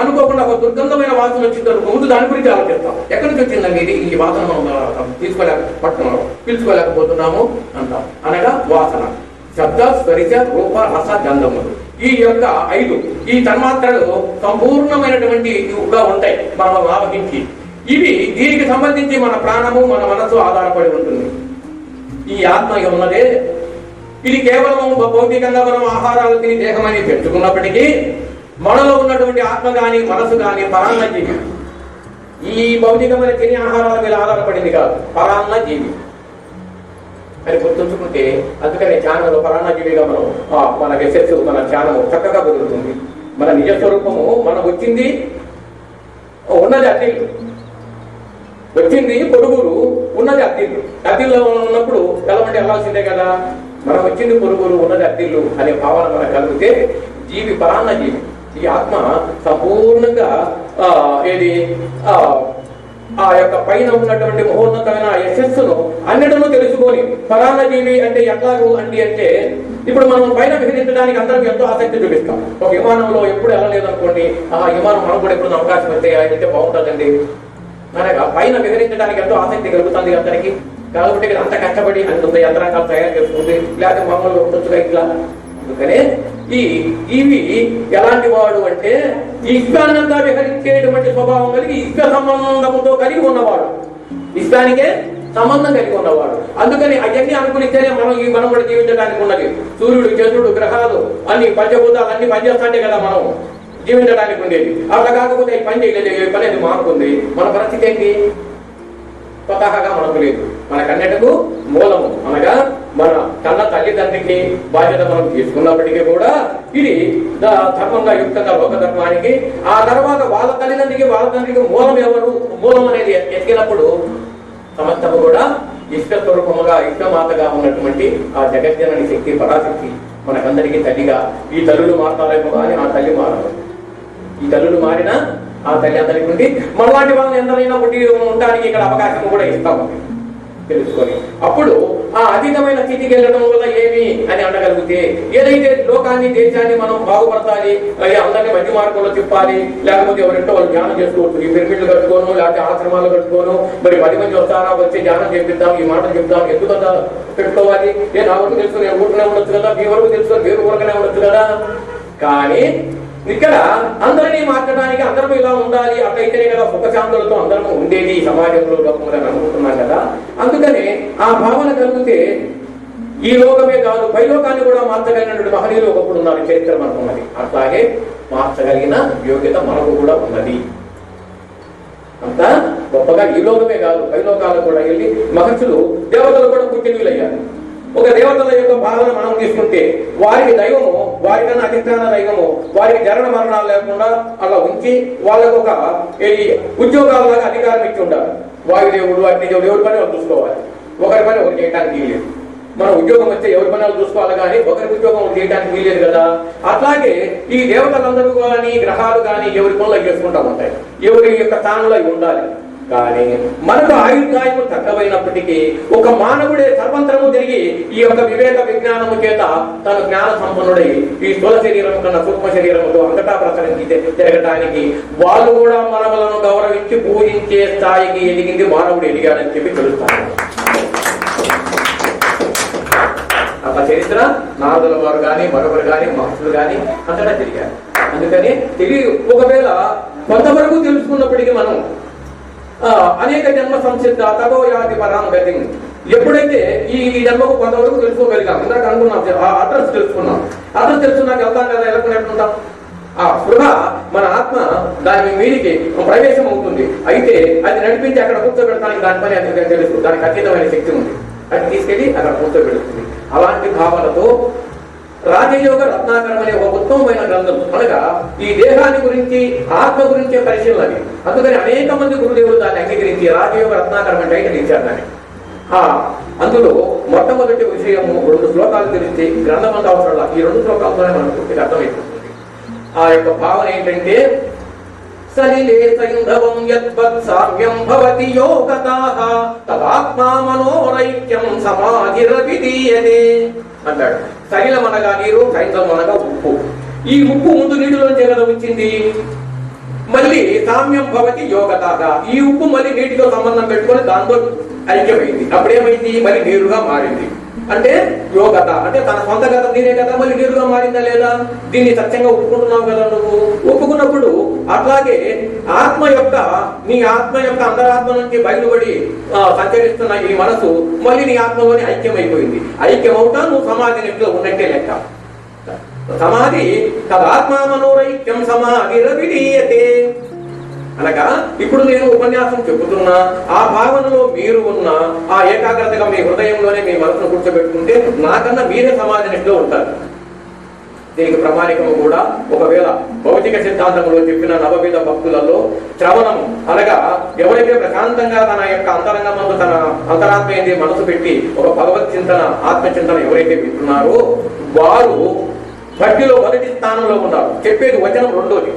అనుకోకుండా ఒక దుర్గంధమైన వాసన వచ్చింది ముందు దాని గురించి ఆలోచిస్తాం. ఎక్కడి నుంచి వచ్చిందండి ఇది, ఈ వాసన మనం పిలుచుకోలేకపోతున్నాము అంటాం. అనగా వాసన, శబ్ద, స్వరిత, రూప, రస, గంధములు ఈ యొక్క 5 ఈ తన్మాత్రలు సంపూర్ణమైనటువంటి ఉంటాయి మనం ఆవహించి. ఇవి దీనికి సంబంధించి మన ప్రాణము, మన మనసు ఆధారపడి ఉంటుంది. ఈ ఆత్మ ఉన్నదే ఇది కేవలం భౌతికంగా మనం ఆహారాలు తిని దేహమని పెంచుకున్నప్పటికీ మనలో ఉన్నటువంటి ఆత్మ గాని మనసు గాని పరాన్న జీవి. ఈ భౌతికమైన తిని ఆహారాల మీద ఆధారపడింది కాదు, పరాన్న జీవి అని గుర్తుంచుకుంటే అందుకనే ధ్యానంలో పరాన్న జీవిగా మన యశస్సు, మన ధ్యానము చక్కగా కుదురుతుంది. మన నిజ స్వరూపము మనం వచ్చింది ఉన్నది అద్దిల్లు, వచ్చింది పొరుగురు, ఉన్నది అద్దిల్లు. అద్దిల్లో ఉన్నప్పుడు వెళ్ళమంటే వెళ్ళాల్సిందే కదా. మనం వచ్చింది పొరుగురు, ఉన్నది అద్దిల్లు అనే భావన మనకు కలిగితే జీవి పరాన్న జీవి. ఈ ఆత్మ సంపూర్ణంగా ఆ యొక్క పైన ఉన్నటువంటి మహోన్నతమైన యశస్సును అన్నిటినూ తెలుసుకొని పరాన్న జీవి అంటే ఎట్లాగూ అంటే ఇప్పుడు మనం పైన విహరించడానికి అందరం ఎంతో ఆసక్తి చూపిస్తాం. ఒక విమానంలో ఎప్పుడు వెళ్ళలేదనుకోండి, ఆ విమానం మనం కూడా ఎప్పుడు అవకాశం వస్తే అయితే బాగుంటుందండి అనగా పైన విహరించడానికి ఎంతో ఆసక్తి కలుగుతుంది అందరికి. కాబట్టి అంత కష్టపడి అంత యంత్రాంగాలు తయారు చేసుకుంది, లేకపోతే మామూలుగా ఉండొచ్చుగా ఇట్లా. అందుకనే ఇవి ఎలాంటి వాడు అంటే ఇష్టాన్నంతా విహరించేటువంటి స్వభావం కలిగి ఇష్ట సంబంధముతో కలిగి ఉన్నవాడు, ఇష్టానికే సంబంధం కలిగి ఉన్నవాడు. అందుకని అవన్నీ అనుకునిస్తేనే మనం కూడా జీవించడానికి ఉన్నది. సూర్యుడు, చంద్రుడు, గ్రహాలు అన్ని పంచభూతాలు అన్ని పనిచేస్తాంటే కదా మనం జీవించడానికి ఉండేది. అట్లా కాకపోతే ఈ పని చేయలేదు, ఈ పని అది మారుకుంది. మన పరిస్థితి ఏంటి? స్వతహాగా మనకు లేదు. మనకన్నిటికు మూలము అనగా మన కన్న తల్లిదండ్రికి బాధ్యత మనం తీసుకున్నప్పటికీ కూడా ఇది ధర్మంగా యుక్తంగా లోక ధర్మానికి, ఆ తర్వాత వాళ్ళ తల్లిదండ్రికి వాళ్ళ తండ్రికి మూలం ఎవరు, మూలం అనేది ఎతికినప్పుడు సమస్తము కూడా ఇష్టస్వరూపముగా ఇష్టమాతగా ఉన్నటువంటి ఆ జగజ్జనని శక్తి, పరాశక్తి మనకందరికీ తల్లిగా. ఈ తల్లులు మారుతారేమో కానీ ఆ తల్లి మారదు. ఈ తల్లులు మారినా ఆ తల్లి అందరికి ఉండి మనలాంటి వాళ్ళని ఎందరైనా పుట్టి ఉండడానికి ఇక్కడ అవకాశం కూడా ఇస్తాము తెలుసుకొని. అప్పుడు ఆ అతీతమైన స్థితికి వెళ్ళడం వల్ల ఏమి అని అనగలిగితే, ఏదైతే లోకాన్ని దేశాన్ని మనం బాగుపడతాలి, అందరినీ మంచి మార్గంలో చెప్పాలి, లేకపోతే ఎవరింటో వాళ్ళు ధ్యానం చేసుకోవచ్చు, ఈ పిరమిడ్లు కట్టుకోను, లేకపోతే ఆశ్రమాలు కట్టుకోను, మరి 10 మంది వస్తారా, వచ్చి ధ్యానం చేపిద్దాం, ఈ మాటలు చెప్తాం, ఎందుకు కదా పెట్టుకోవాలి? నా వరకు తెలుసు, నేను ఊరుకునే ఉండొచ్చు కదా, మీ వరకు తెలుసు, మీరు ఊరకనే ఉండొచ్చు కదా. కానీ ఇక్కడ అందరినీ మార్చడానికి అందరం ఇలా ఉండాలి, అట్లయితేనే కదా సుఖశాంతులతో అందరము ఉండేది ఈ సమాజంలో లోకంలో అనుకుంటున్నాం కదా. అందుకనే ఆ భావన కలిగితే ఈ లోకమే కాదు పైలోకాన్ని కూడా మార్చగలిగినటువంటి మహనీయులు ఒకప్పుడు ఉన్నారు, చరిత్ర మనకు ఉన్నది. అట్లాగే మార్చగలిగిన యోగ్యత మనకు కూడా ఉన్నది. అంతా గొప్పగా ఈ లోకమే కాదు పైలోకాలకు కూడా వెళ్ళి మహర్షులు దేవతలు కూడా పుట్టినీళ్ళయ్యారు. ఒక దేవతల యొక్క భావన మనం తీసుకుంటే వారికి దైవము, వారికన్నా అధిష్టాన దైవము వారికి జరణ మరణాలు లేకుండా అలా ఉంచి వాళ్ళకు ఒక ఉద్యోగాలలాగా అధికారం ఇచ్చి ఉండాలి. వాయుదేవుడు అగ్నిదేవుడు ఎవరి పని వాళ్ళు చూసుకోవాలి, ఒకరి పని ఒకరు చేయడానికి వీలేదు. మనం ఉద్యోగం వస్తే ఎవరి పని వాళ్ళు చూసుకోవాలి కానీ ఒకరి ఉద్యోగం చేయడానికి వీలేదు కదా. అట్లాగే ఈ దేవతలందరూ కానీ గ్రహాలు కానీ ఎవరి పనులు చేసుకుంటా ఉంటాయి, ఎవరి యొక్క స్థానంలో అవి ఉండాలి. కానీ మనకు ఆయుర్దాయము తక్కువైనప్పటికీ ఒక మానవుడే సర్వంతరము తిరిగి ఈ యొక్క వివేక విజ్ఞానము చేత తన జ్ఞాన సంపన్నుడై ఈ స్థూల శరీరం కన్నా సూక్ష్మ శరీరముతో అంతటా ప్రసరించి తిరగటానికి వాళ్ళు కూడా మనవలను గౌరవించి పూజించే స్థాయికి ఎదిగింది మానవుడు ఎదిగాడని చెప్పి తెలుస్తాను. అట్లా చరిత్ర నారదుల వారు కానీ మరొకరు కానీ మహర్షులు కానీ అంతటా తిరిగారు. అందుకని ఒకవేళ కొంతవరకు తెలుసుకున్నప్పటికీ మనం అనేక జన్మ సంసిద్ధ తదో యాది పరాం గతి, ఎప్పుడైతే ఈ జన్మకు కొంతవరకు తెలుసుకోగలిగాం, ఇందాక అనుకున్నాం అడ్రస్ తెలుసుకున్నాం, అడ్రస్ తెలుసుకున్నాక వెళ్తాం కదా, వెళ్ళకుండా ఆ స్పృహ మన ఆత్మ దాని మీదికి ప్రవేశం అవుతుంది. అయితే అది నడిపించి అక్కడ కూర్చోబెడతానికి దాని పని అది తెలుసు, దానికి ఖచ్చితమైన శక్తి ఉంది, అది తీసుకెళ్ళి అక్కడ కూర్చోబెడుతుంది. అలాంటి భావనతో రాజయోగ రత్నాకరం అనే ఒక ఉత్తమమైన గ్రంథం, అనగా ఈ దేహాన్ని గురించి ఆత్మ గురించే పరిశీలన అది. అందుకని అనేక మంది గురుదేవులు దాన్ని అంగీకరించి రాజయోగ రత్నాకరం అంటే టైటిల్ ఇచ్చారు దాన్ని. అందులో మొట్టమొదటి విషయము 2 శ్లోకాలు తెలిస్తే గ్రంథం అంతా అవసరం, ఈ 2 శ్లోకాలతోనే మనకు పూర్తిగా అర్థమైపోతుంది. ఆ యొక్క భావన ఏంటంటే సలిలే సైంధవం యద్వత్ సామ్యం భవతి యోగతాః తదాత్మా మనోరైక్యం సమాధిరవిధీయతే అంటాడు. సలిలం అనగా నీరు, సైంధవం అనగా ఉప్పు. ఈ ఉప్పు ముందు నీటిలోంచే కదా వచ్చింది, మళ్ళీ సామ్యం భవతి యోగతాః ఈ ఉప్పు మళ్ళీ నీటితో సంబంధం పెట్టుకొని దాంతో ఐక్యమైంది. అప్పుడేమైంది, మళ్ళీ నీరుగా మారింది. అంటే యోగత అంటే తన సొంత గత దీనే కదా, మళ్ళీ నీరుగా మారిందా లేదా, దీన్ని సత్యంగా ఒప్పుకుంటున్నావు కదా నువ్వు. ఒప్పుకున్నప్పుడు అట్లాగే నీ ఆత్మ యొక్క అంతరాత్మ నుంచి బయలుపడి సంచరిస్తున్న ఈ మనసు మళ్ళీ నీ ఆత్మలోని ఐక్యమైపోయింది. ఐక్యమవుతా నువ్వు సమాధి నిధిలో ఉన్నట్టే లెక్క. సమాధి తదాత్మా మనోరైక్యం సమాధిరవిధీయతే అనగా ఇప్పుడు నేను ఉపన్యాసం చెబుతున్నా ఆ భావనలో మీరు ఉన్న ఆ ఏకాగ్రతగా మీ హృదయంలోనే మీ మనసును కూర్చోబెట్టుకుంటే నాకన్నా మీరే సమాధి నిధిలో ఉంటారు. దీనికి ప్రమాణికము కూడా ఒకవేళ భౌతిక సిద్ధాంతంలో చెప్పిన నవవిధ భక్తులలో శ్రవణం అనగా ఎవరైతే ప్రశాంతంగా తన యొక్క అంతరంగంలో తన అంతరాత్మ ఏంది మనసు పెట్టి ఒక భగవత్ చింతన ఆత్మచింతన ఎవరైతే వింటున్నారో వారు భక్తిలో మొదటి స్థానంలో ఉన్నారు. చెప్పేది వచనం 2ది.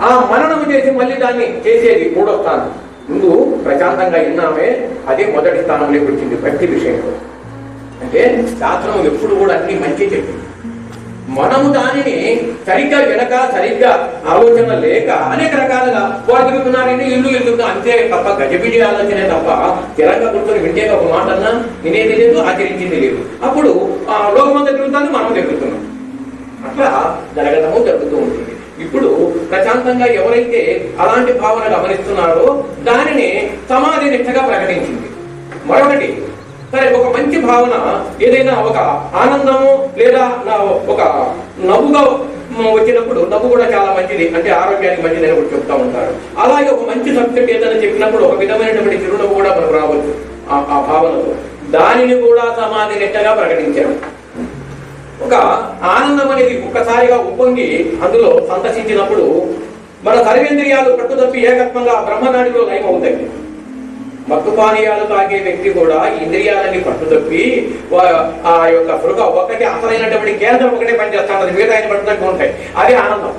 ఆ మననం చేసి మళ్ళీ దాన్ని చేసేది 3వ స్థానం. ముందు ప్రశాంతంగా విన్నామే, అదే మొదటి స్థానంలోకి వచ్చింది భక్తి విషయంలో. అంటే శాస్త్రం ఎప్పుడు కూడా అన్ని మంచి చెప్పింది. మనము దానిని సరిగ్గా వెనక సరిగ్గా ఆలోచన లేక అనేక రకాలుగా వాడు తిరుగుతున్నారంటే ఇల్లు అంతే తప్ప గజబిడి ఆలోచనే తప్ప తిరంగా కూర్చొని వింటే ఒక మాట అన్నా వినేది లేదు, ఆచరించింది లేదు. అప్పుడు లోకమంతా తిరుగుతాను, మనం తిరుగుతున్నాం. అట్లా జరగడము జరుగుతూ ఉంటుంది. ఇప్పుడు ప్రశాంతంగా ఎవరైతే అలాంటి భావన గమనిస్తున్నారో దానిని సమాధి నిష్టగా ప్రకటించింది. మరొకటి, సరే ఒక మంచి భావన ఏదైనా ఒక ఆనందము లేదా ఒక నవ్వుగా వచ్చినప్పుడు నవ్వు కూడా చాలా మంచిది, అంటే ఆరోగ్యానికి మంచిది అని కూడా చెప్తా ఉంటారు. అలాగే ఒక మంచి సబ్జెక్ట్ ఏదైనా చెప్పినప్పుడు ఒక విధమైనటువంటి చిరునవ్వు కూడా మనకు రావచ్చు ఆ భావనతో. దానిని కూడా సమాధి నిష్టగా ప్రకటించారు. ఒక ఆనందం అనేది ఒక్కసారిగా ఉప్పొంగి అందులో సంతసించినప్పుడు మన సర్వేంద్రియాలు పట్టుదప్పి ఏకత్వంగా బ్రహ్మనాడిలో లయం అవుతాయి. మత్తు పానీయాలు తాగే వ్యక్తి కూడా ఇంద్రియాలని పట్టుదప్పి ఆ యొక్క స్పృహ ఒకటి అసలైనటువంటి కేంద్రం ఒకటే పనిచేస్తాడు, మిగతా ఆయన పట్టుదప్పి ఉంటాయి. అదే ఆనందం.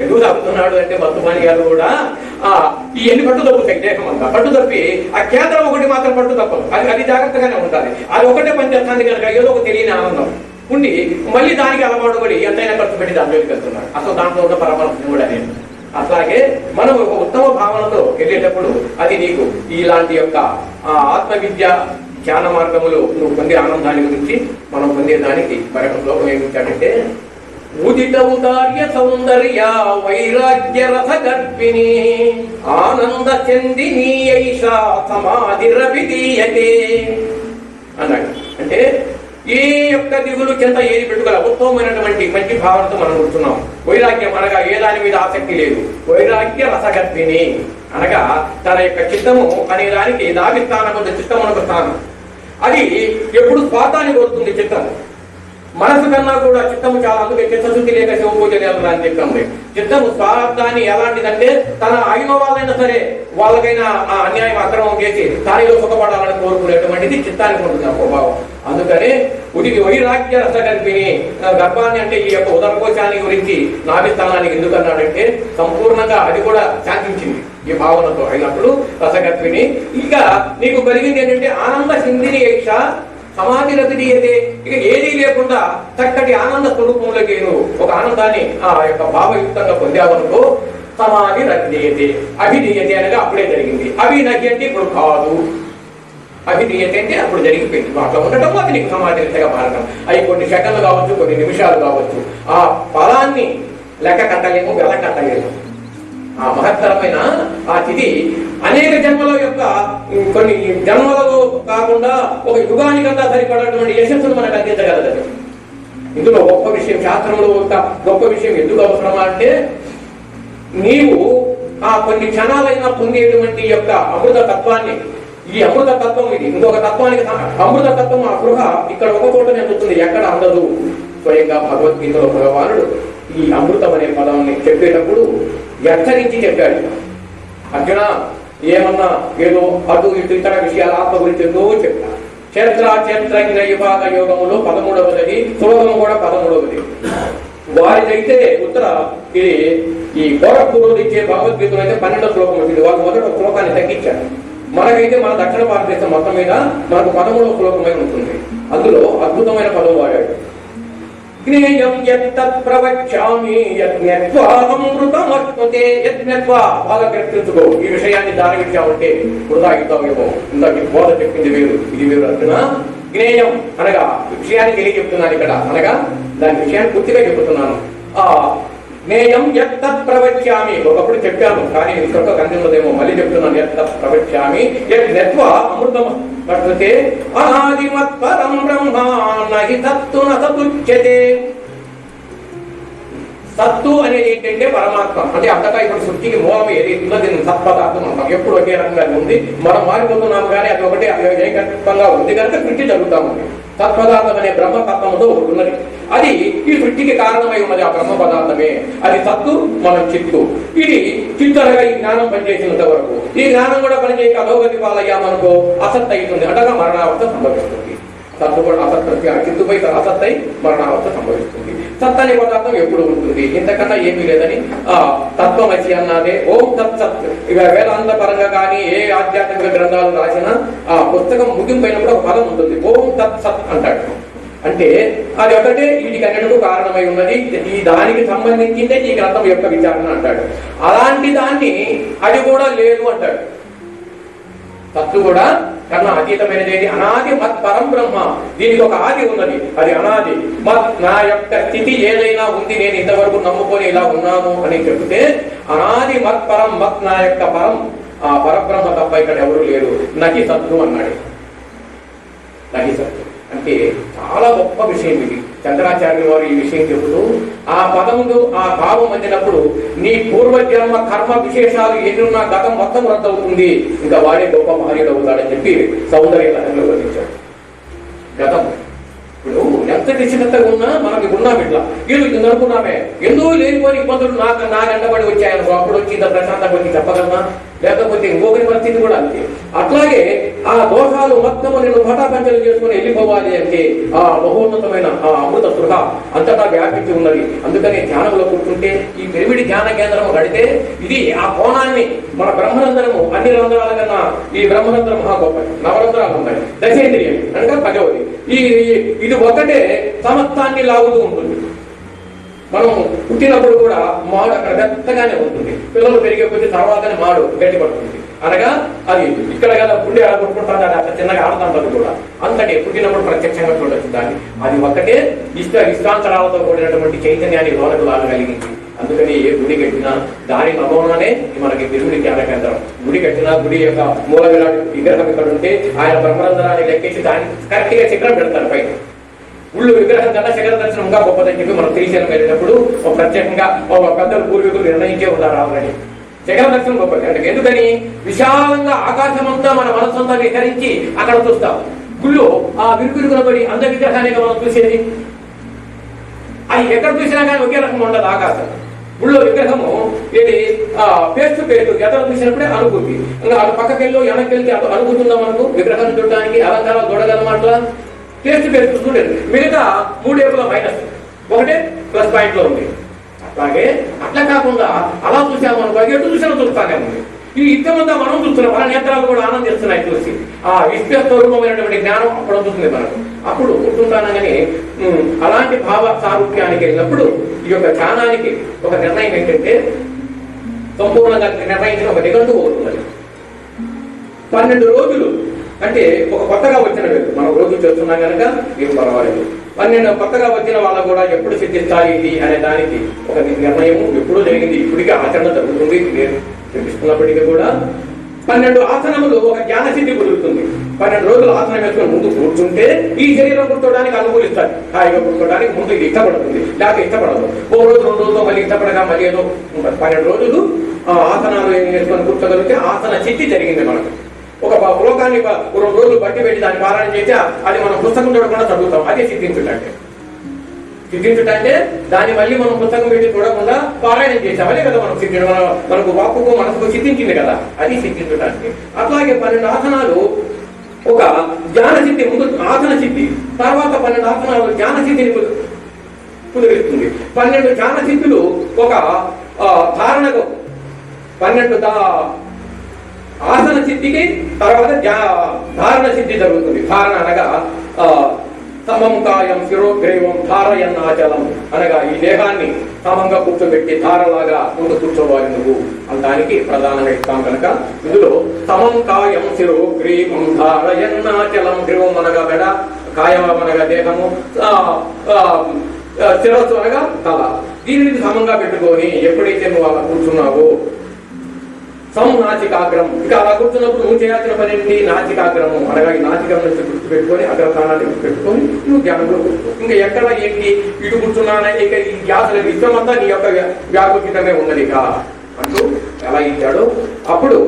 ఎందుకు తప్పుతున్నాడు అంటే మత్తు పానీయాలు కూడా ఈ ఎన్ని పట్టుదప్పుతాయి దేహం అంతా పట్టుదప్పి ఆ కేంద్రం ఒకటి మాత్రం పట్టు తప్పదు. అది జాగ్రత్తగానే ఉంటుంది. అది ఒకటే పనిచేస్తుంది కనుక ఏదో ఒక తెలియని ఆనందం ఉండి మళ్ళీ దానికి అలవాటు పడి ఎంతైనా ఖర్చు పెట్టి దాంట్లోకి వెళ్తున్నాడు. అసలు దాంట్లో ఉన్న పరమాత్మ కూడా నేను. అట్లాగే మనం ఒక ఉత్తమ భావనతో వెళ్ళేటప్పుడు అది నీకు ఇలాంటి యొక్క ఆత్మ విద్య ధ్యాన మార్గములు నువ్వు పొందే ఆనందాన్ని గురించి మనం పొందేదానికి మరొక శ్లోకం ఏమిటంటే ఉదిత ఉదార్య సౌందర్య వైరాగ్య రస గర్భిణి ఆనంద చందిని ఐషా సమాధిరవిధీయతే అన్నాడు. అంటే ఈ యొక్క దిగులు చింత ఏది పెట్టుకోవాలి. ఉత్తమమైనటువంటి మంచి భావనతో మనం కూర్చున్నాం. వైరాగ్యం అనగా ఏ దాని మీద ఆసక్తి లేదు. వైరాగ్య రసగర్భిణి అనగా తన యొక్క చిత్తము అనే దానికి నాభిస్థానం ఉంది, చిత్తమునకు స్థానం. అది ఎప్పుడు స్వార్థాన్ని కోరుతుంది చిత్తము. మనసు కన్నా కూడా చిత్తము చాలా, అందుకే చిత్తశుద్ధి లేక శివ పూజ చేయాలని చెప్తాము. చిత్తము స్వార్థాన్ని ఎలాంటిదంటే తన అయిన వాళ్ళైనా సరే వాళ్ళకైనా ఆ అన్యాయం అక్రమం చేసి తానిలో సుఖపడాలని కోరుకునేటువంటిది చిత్తానికి ఉంటుంది ఆ స్వభావం. అందుకనే ఉదికి వైరాగ్య రసగర్భిణి, గర్భాన్ని అంటే ఈ యొక్క ఉదరకోశాన్ని గురించి నాభిస్థానానికి ఎందుకు అన్నాడంటే సంపూర్ణంగా అది కూడా శాంతించింది ఈ భావనతో అయినప్పుడు రసగర్భిణి. ఇంకా నీకు కలిగింది ఏంటంటే ఆనంద సింధిని యక్ష సమాధి రతిదీయతే. ఇక ఏదీ లేకుండా చక్కటి ఆనంద స్వరూపంలోకి నువ్వు ఒక ఆనందాన్ని ఆ యొక్క భావయుక్తంగా పొందావనుకో సమాధి రతిదీయతే. అభిధీయతే అనగా అప్పుడే జరిగింది. అభినహి అంటే ఇప్పుడు కాదు, అభిధీయతే అంటే అప్పుడు జరిగిపోయింది. అట్లా ఉండటం అది నీకు సమాధి రీతిగా మారడం. అవి కొన్ని సెకండ్లు కావచ్చు, కొన్ని నిమిషాలు కావచ్చు. ఆ ఫలాన్ని లెక్క కట్టలేము, వెల కట్టలేము. ఆ మహత్తరమైన ఆ తిథి అనేక జన్మల యొక్క కొన్ని జన్మలలో కాకుండా ఒక యుగానికంతా సరిపడేటువంటి యశస్సును మనకు అందించగలదు. ఇందులో గొప్ప విషయం, శాస్త్రంలో ఒక గొప్ప విషయం ఎందుకు అవసరమా అంటే నీవు ఆ కొన్ని క్షణాలైనా పొందేటువంటి యొక్క అమృత తత్వాన్ని, ఈ అమృత తత్వం ఇది ఇంకొక తత్వానికి అమృత తత్వం ఆ గృహ ఇక్కడ ఒక చోటనే అందుతుంది, ఎక్కడ అందదు. స్వయంగా భగవద్గీతలో భగవానుడు ఈ అమృతం అనే పదాన్ని చెప్పేటప్పుడు హెచ్చరించి చెప్పాడు. అర్జున ఏమన్నా ఏదో అటు ఇటు ఇతర విషయాల ఆత్మ గురించి ఎంతో చెప్పా. క్షేత్ర విభాగ యోగములో 13వది, శ్లోకము కూడా 13వది. వారిదైతే ఉత్తర ఇది ఈ గోరఖ్పూర్లో ఇచ్చే భగవద్గీతలో అయితే 12వ శ్లోకం వచ్చింది. వాళ్ళు మొదట శ్లోకాన్ని తగ్గించారు. మనకైతే మన దక్షిణ భారతదేశం మొత్తం మీద మనకు 13వ శ్లోకమై ఉంటుంది. అందులో అద్భుతమైన పదం వాడాడు. జ్ఞేయం యత్తత్ ప్రవక్ష్యామి యజ్ఞత్వా అమృతమర్పతే. యజ్ఞత్వా బాగా గ్రహించుకో. ఈ విషయాన్ని దారివిచ్చామంటే వృధా అవుతావేమో. ఇందాక బోధ చెప్పింది వేరు, ఇది వేరు అంటున్నా. జ్ఞేయం అనగా విషయాన్ని తెలియజెప్తున్నాను ఇక్కడ, అనగా దాని విషయాన్ని పూర్తిగా చెబుతున్నాను. ఆ జ్ఞేయం యత్తత్ ప్రవక్ష్యామి ఒకప్పుడు చెప్పాను, కానీ ఇంకొక కంటిన్యూదేమో మళ్ళీ చెప్తున్నాను. యత్తత్ ప్రవక్ష్యామి యజ్ఞత్వా అమృతం వర్తతే అనాదిమత్ పరం బ్రహ్మ నహి తత్తు నతుచ్యతే. సత్తు అనేది ఏంటంటే పరమాత్మ. అంటే అంతటా ఇప్పుడు సృష్టికి మూలం ఏది ఉన్నది సత్పదార్థం అంటాం. ఎప్పుడు ఒకే రకంగా ఉంది, మనం మారిపోతున్నాము కానీ అది ఒకటి ఏకత్వంగా ఉంది కనుక సృష్టి జరుగుతా ఉంది. తత్పదార్థం అనే బ్రహ్మ తత్వంతో ఒకటి ఉన్నది, అది ఈ సృష్టికి కారణమై ఉన్నది. ఆ బ్రహ్మ పదార్థమే అది సత్తు, మనం చిత్తు. ఇది చిత్తరగా ఈ జ్ఞానం పనిచేసినంత వరకు ఈ జ్ఞానం కూడా పనిచేయక అధోగతి పాలయ్యామనుకో అసత్ అవుతుంది, అంటగా మరణావస్థ సంభవిస్తుంది. సత్తు కూడా అసత్, చిత్తుపై అసత్తై మరణావస్థ సంభవిస్తుంది. సత్ అనే పదార్థం ఎప్పుడు ఉంటుంది, ఇంతకన్నా ఏమీ లేదని ఆ తత్వమసి అన్నదే ఓం తత్ సత్. ఇక వేదాంత పరంగా కానీ ఏ ఆధ్యాత్మిక గ్రంథాలు రాసినా ఆ పుస్తకం ముగింపైనప్పుడు ఒక పదం ఉంటుంది, ఓం తత్ సత్ అంటాడు. అంటే అది ఒకటే వీటికి అన్నిటికీ కారణమై ఉన్నది, ఈ దానికి సంబంధించిందే ఈ గ్రంథం యొక్క విచారణ అంటాడు. అలాంటి దాన్ని అది కూడా లేదు అంటాడు. సత్తు కూడా కన్నా అతీతమైనది, అనాది మత్ పరం బ్రహ్మ. దీనికి ఒక ఆది ఉన్నది, అది అనాది. మత్ నా యొక్క స్థితి ఏదైనా ఉంది, నేను ఇంతవరకు నమ్ముకొని ఇలా ఉన్నాను అని చెబితే అనాది మత్ పరం, మత్ నా యొక్క పరం, ఆ పరబ్రహ్మ తప్ప ఇక్కడ ఎవరు లేరు. నహి సత్తు అన్నాడు. నహి సత్తు అంటే చాలా గొప్ప విషయం ఇది. శంకరాచార్యులు వారు ఈ విషయం చెబుతూ ఆ పదములు ఆ భావం అందినప్పుడు నీ పూర్వజన్మ కర్మ విశేషాలు ఎన్నున్న గతం మొత్తం రద్దవుతుంది, ఇంకా వాడే గొప్ప మహనీయుడు అవుతాడని చెప్పి సౌందర్య లహరిలో వర్ణించాడు. గతం ఇప్పుడు ఎంత నిశ్చితగా ఉన్నా మనకి ఉన్నాం, ఇట్లా వీళ్ళు అనుకున్నామే ఎందుకు లేనిపోని ఇబ్బందులు నా వెంటబడి వచ్చాయనుకో, అప్పుడు వచ్చి ఇంత ప్రశాంతంగా వచ్చి చెప్పగలనా? లేకపోతే ఇంకొకరి పరిస్థితి కూడా అంతే. అట్లాగే ఆ దోషాలు మొత్తము నేను పటాపంచలు చేసుకుని వెళ్ళిపోవాలి అంటే ఆ మహోన్నతమైన ఆ అమృత స్పృహ అంతటా వ్యాపించి ఉన్నది. అందుకని ధ్యానంలో కూర్చుంటే ఈ పిరిమిడి ధ్యాన కేంద్రము గడితే ఇది ఆ కోణాన్ని మన బ్రహ్మరంధ్రము అన్ని రంధ్రాల కన్నా ఈ బ్రహ్మరంధ్రం మహా గొప్ప. నవరంధ్రాలు ఉన్నాయి, దశేంద్రియం అనగా పదవది. ఇది ఒకటే సమస్తాన్ని లాగుతూ ఉంటుంది. మనం పుట్టినప్పుడు కూడా మాడు అక్కడ పెద్దగానే ఉంటుంది, పిల్లలు పెరిగే కొద్ది తర్వాతనే మాడు గట్టిపడుతుంది. అనగా అది ఇక్కడ కదా పుండి అలా కొట్టుకుంటుంది, అది అట్లా చిన్నగా ఆడుతుంటుంది కూడా. అంతటి పుట్టినప్పుడు ప్రత్యక్షంగా చూడొచ్చు దాన్ని. అది ఒక్కటే ఇష్టాంతరాలతో కూడినటువంటి చైతన్యాన్ని లోనకు లాగగలిగింది. అందుకని ఏ గుడి కట్టినా దాని నమూనానే మనకి తిరుమల ధ్యాన కేంద్రం. గుడి కట్టినా గుడి యొక్క మూల విరాట్ విగ్రహం ఇక్కడ ఉంటే ఆయన బ్రహ్మరంధ్రాన్ని లెక్కించి దాన్ని కరెక్ట్గా చిత్రం పెడతారు పైన. గుళ్ళు విగ్రహం కన్నా శిఖర దర్శనంగా గొప్పదని చెప్పి మనం శ్రీశైలం వెళ్ళినప్పుడు ప్రత్యేకంగా పెద్దలు పూర్వీకులు నిర్ణయించే ఉన్నారు ఆల్రెడీ. శిఖర దర్శనం గొప్పది అంటే ఎందుకని విశాలంగా ఆకాశమంతా మన మనస్సంతా విహరించి అక్కడ చూస్తాం. గుళ్ళు ఆ విరుగురుగున పడి అంద విగ్రహాన్ని మనం చూసేది అది ఎక్కడ చూసినా కానీ ఒకే రకం ఉండదు ఆకాశం. గుళ్ళో విగ్రహము ఏది పేరు ఎక్కడ చూసినప్పుడే అనుభూతి. ఇంకా అటు పక్కకెళ్ళి వెనక్కి అటు అనుభూతుందా మనకు విగ్రహం చూడడానికి అలంకారాలు చూడగలం అట్లా పేరు చూడలేదు. మిగతా 3 ఏపుల మైనస్, ఒకటే ప్లస్ పాయింట్ లో ఉంది. అట్లాగే అట్లా కాకుండా అలా చూసాము అనుకో ఎటు చూసినా చూస్తానే ఉంది. ఈ యుద్ధమంతా మనం చూస్తున్నాం, మన నేత్రాలు కూడా ఆనందిస్తున్నాయి చూసి. ఆ విశ్వస్వరూపమైనటువంటి జ్ఞానం అప్పుడు అందుతుంది మనకు. అప్పుడు గుర్తుంటానని అలాంటి భావ సారూప్యానికి వెళ్ళినప్పుడు ఈ యొక్క ధ్యానానికి ఒక నిర్ణయం ఏంటంటే సంపూర్ణంగా నిర్ణయించిన ఒక నిఘంటువు అవుతుంది. 12 రోజులు అంటే ఒక కొత్తగా వచ్చిన వేరు మనం రోజు చేస్తున్నాం కనుక ఏం పర్వాలేదు. 12 కొత్తగా వచ్చిన వాళ్ళకు కూడా ఎప్పుడు సిద్ధిస్తాయి ఇది అనే దానికి ఒక నిర్ణయం ఎప్పుడూ జరిగింది, ఇప్పటికీ ఆచరణ జరుగుతుంది. నేను చూపిస్తున్నప్పటికీ కూడా 12 ఆసనములు ఒక జ్ఞాన సిద్ధి కుదురుతుంది. 12 రోజులు ఆసనం వేసుకుని ముందు కూర్చుంటే ఈ శరీరం కూర్చోడానికి అనుకూలిస్తారు. హాయిగా కూర్చోడానికి ముందు ఇది ఇష్టపడుతుంది, లేకపోతే ఇష్టపడదు. 1 రోజు 2 రోజులతో మళ్ళీ ఇష్టపడగా మళ్ళీ ఏదో ఉంటుంది. 12 రోజులు ఆసనాలు వేసుకొని కూర్చోగలిగితే ఆసన సిద్ధి జరిగింది మనకు. ఒక శ్లోకాన్ని 2 రోజులు బట్టి పెట్టి దాన్ని పారాయణ చేస్తే అది మనం పుస్తకం చూడకుండా చదువుతాం. అదే సిద్ధించుటంటే. సిద్ధించుటంటే దాన్ని మళ్ళీ మనం పుస్తకం పెట్టి చూడకుండా పారాయణం చేసాం. అదే కదా మనం సిద్ధించడం. మనకు వాక్కుకు మనసుకు సిద్ధించింది కదా, అది సిద్ధించడానికి. అట్లాగే 12 ఆసనాలు ఒక జ్ఞాన సిద్ధి, ముందు ఆసన సిద్ధి, తర్వాత 12 ఆసనాలు జ్ఞాన సిద్ధిని కుదిరిస్తుంది. 12 జ్ఞాన సిద్ధులు ఒక ధారణకు 12 ఆసన సిద్ధికి తర్వాత ధారణ సిద్ధి జరుగుతుంది. ధారణ అనగా సమం కాయం శిరోగ్రీవం ధారయన్నాచలం అనగా ఈ దేహాన్ని సమంగా కూర్చోబెట్టి ధారలాగా ముందు కూర్చోవాలి నువ్వు అంటానికి ప్రధానంగా ఇస్తాం కనుక ఇందులో సమం కాయం శిరోగ్రీవం ధారయన్నాచలం. గ్రీవం అనగా మెడ, కాయం అనగా దేహము, శిరస్సు అనగా తల. దీనిని సమంగా పెట్టుకొని ఎప్పుడైతే నువ్వు అలా కూర్చున్నావో నాసికాగ్రం. ఇక అలా కూర్చున్నప్పుడు నువ్వు చేయాల్సిన పని ఏంటి? నాసికాగ్రము అనగా ఈ నాసికం నుంచి గుర్తు పెట్టుకొని అగ్రస్థానాన్ని పెట్టుకొని నువ్వు ధ్యానంలో కూర్చో. ఇంకా ఎక్కడ ఏంటి ఇటు కూర్చున్నానా, ఇక ఈ ధ్యాసల విశ్వమంతా నీ యొక్క వ్యాపకమే ఉన్నది ఇక అంటూ ఎలా ఇచ్చాడో అప్పుడు